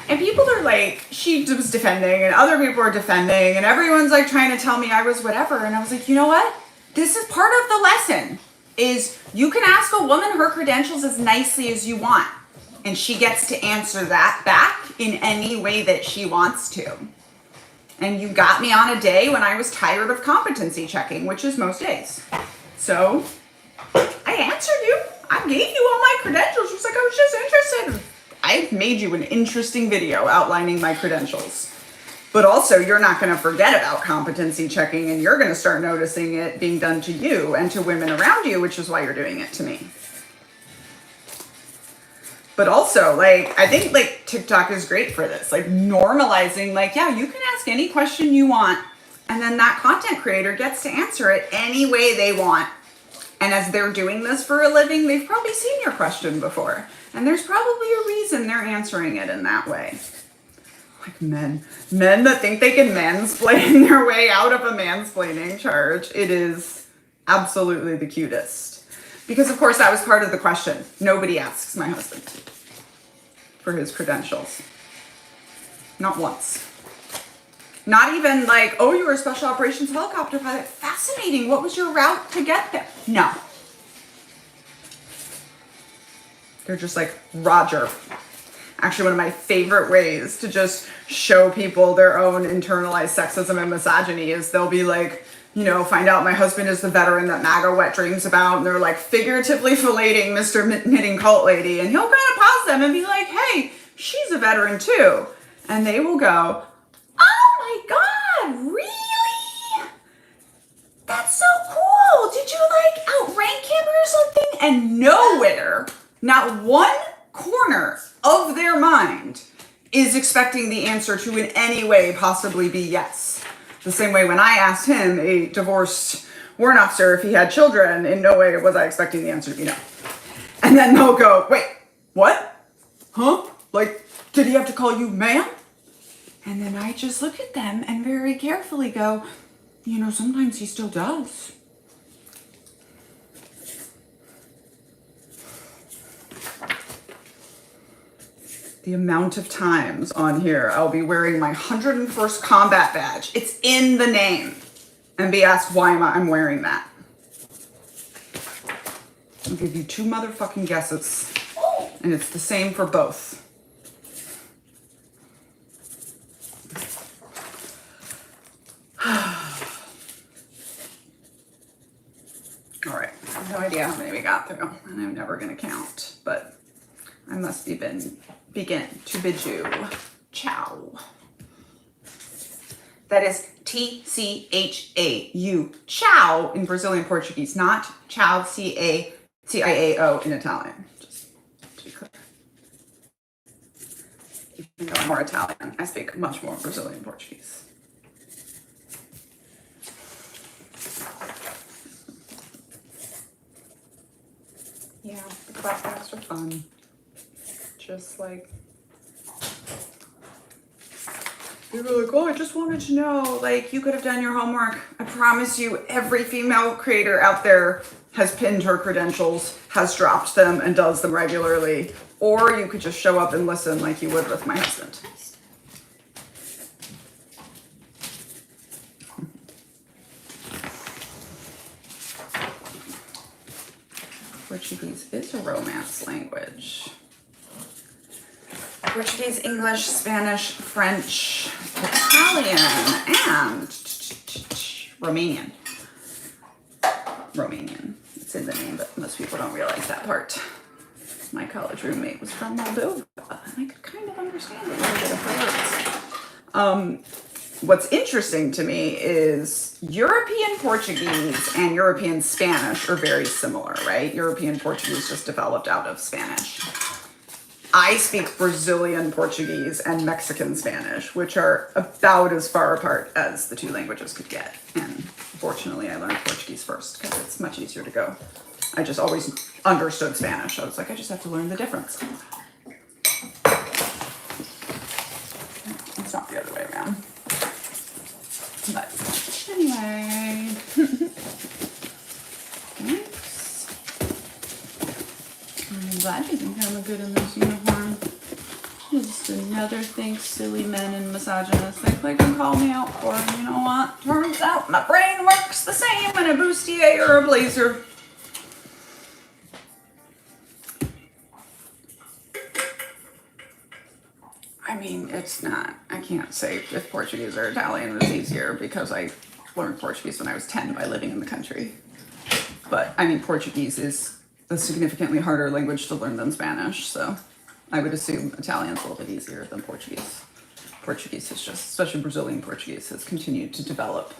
And people are like, she was defending, and other people are defending, and everyone's like trying to tell me I was whatever. And I was like, you know what? This is part of the lesson, is you can ask a woman her credentials as nicely as you want, and she gets to answer that back in any way that she wants to. And you got me on a day when I was tired of competency checking, which is most days. So I answered you. I gave you all my credentials. She was like, I was just interested. I made you an interesting video outlining my credentials. But also, you're not going to forget about competency checking, and you're going to start noticing it being done to you and to women around you, which is why you're doing it to me. But also, like, I think, like, TikTok is great for this. Like, normalizing, like, yeah, you can ask any question you want, and then that content creator gets to answer it any way they want. And as they're doing this for a living, they've probably seen your question before. And there's probably a reason they're answering it in that way. Like men that think they can mansplain their way out of a mansplaining charge. It is absolutely the cutest. Because, of course, that was part of the question. Nobody asks my husband for his credentials. Not once. Not even like, oh, you were a special operations helicopter pilot. Fascinating. What was your route to get there? No. They're just like, Roger. Actually, one of my favorite ways to just show people their own internalized sexism and misogyny is they'll be like, you know, find out my husband is the veteran that MAGA wet dreams about, and they're like figuratively filleting Mr. Knitting Cult Lady, and he'll kind of pause them and be like, hey, she's a veteran too. And they will go, oh my God, really? That's so cool. Did you like outrank him or something? And nowhere, not one corner of their mind is expecting the answer to in any way possibly be yes. The same way when I asked him, a divorced warrant officer, if he had children, in no way was I expecting the answer to be no. And then they'll go, wait, what? Huh? Like, did he have to call you ma'am? And then I just look at them and very carefully go, you know, sometimes he still does. the amount of times on here I'll be wearing my 101st combat badge. It's in the name. And be asked why I'm wearing that. I'll give you 2 motherfucking guesses. And it's the same for both. All right, I have no idea how many we got through, and I'm never going to count, but I must begin to bid you ciao. That is T-C-H-A-U, ciao in Brazilian Portuguese, not ciao, C-A-C-I-A-O in Italian. Just to be clear. Even though I'm more Italian, I speak much more Brazilian Portuguese. Yeah, the clapbacks are fun. Just like, people are like, oh, I just wanted to know, like, you could have done your homework. I promise you, every female creator out there has pinned her credentials, has dropped them, and does them regularly. Or you could just show up and listen like you would with my husband. Portuguese is a romance language. Portuguese, English, Spanish, French, Italian, and Romanian. Romanian. It's in the name, but most people don't realize that part. My college roommate was from Moldova, and I could kind of understand a little bit of her words. What's interesting to me is European Portuguese and European Spanish are very similar, right? European Portuguese just developed out of Spanish. I speak Brazilian Portuguese and Mexican Spanish, which are about as far apart as the 2 languages could get. And fortunately, I learned Portuguese first because it's much easier to go. I just always understood Spanish. I was like, I just have to learn the difference. It's not the other way around. But anyway, thanks. I'm glad you think I'm a good in this uniform. Just another thing silly men and misogynists think they can call me out for. And you know what? Turns out my brain works the same in a bustier or a blazer. I mean, it's not, I can't say if Portuguese or Italian was easier because I learned Portuguese when I was 10 by living in the country. But I mean, Portuguese is a significantly harder language to learn than Spanish, so I would assume Italian's a little bit easier than Portuguese. Portuguese is just, especially Brazilian Portuguese, has continued to develop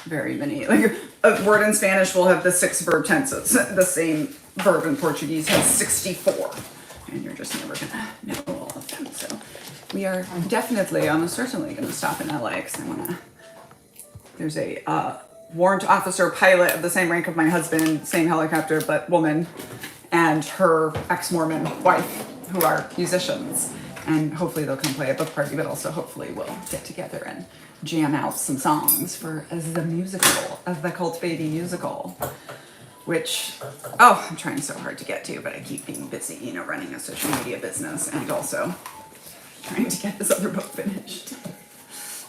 very many, like a word in Spanish will have the 6 verb tenses. The same verb in Portuguese has 64, and you're just never gonna know all of them, so. We are definitely, almost certainly going to stop in LA because I want to. There's a warrant officer pilot of the same rank of my husband, same helicopter, but woman, and her ex-Mormon wife, who are musicians. And hopefully they'll come play a book party, but also hopefully we'll get together and jam out some songs for the musical, of the Cult Baby musical. Which, I'm trying so hard to get to, but I keep being busy, running a social media business and also trying to get this other book finished.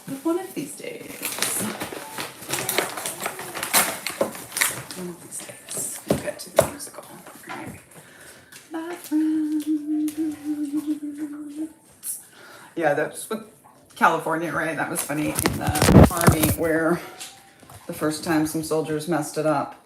But one of these days, we'll get to the musical. Right. My friends. Yeah, that's with California, right? That was funny in the Army where the first time some soldiers messed it up,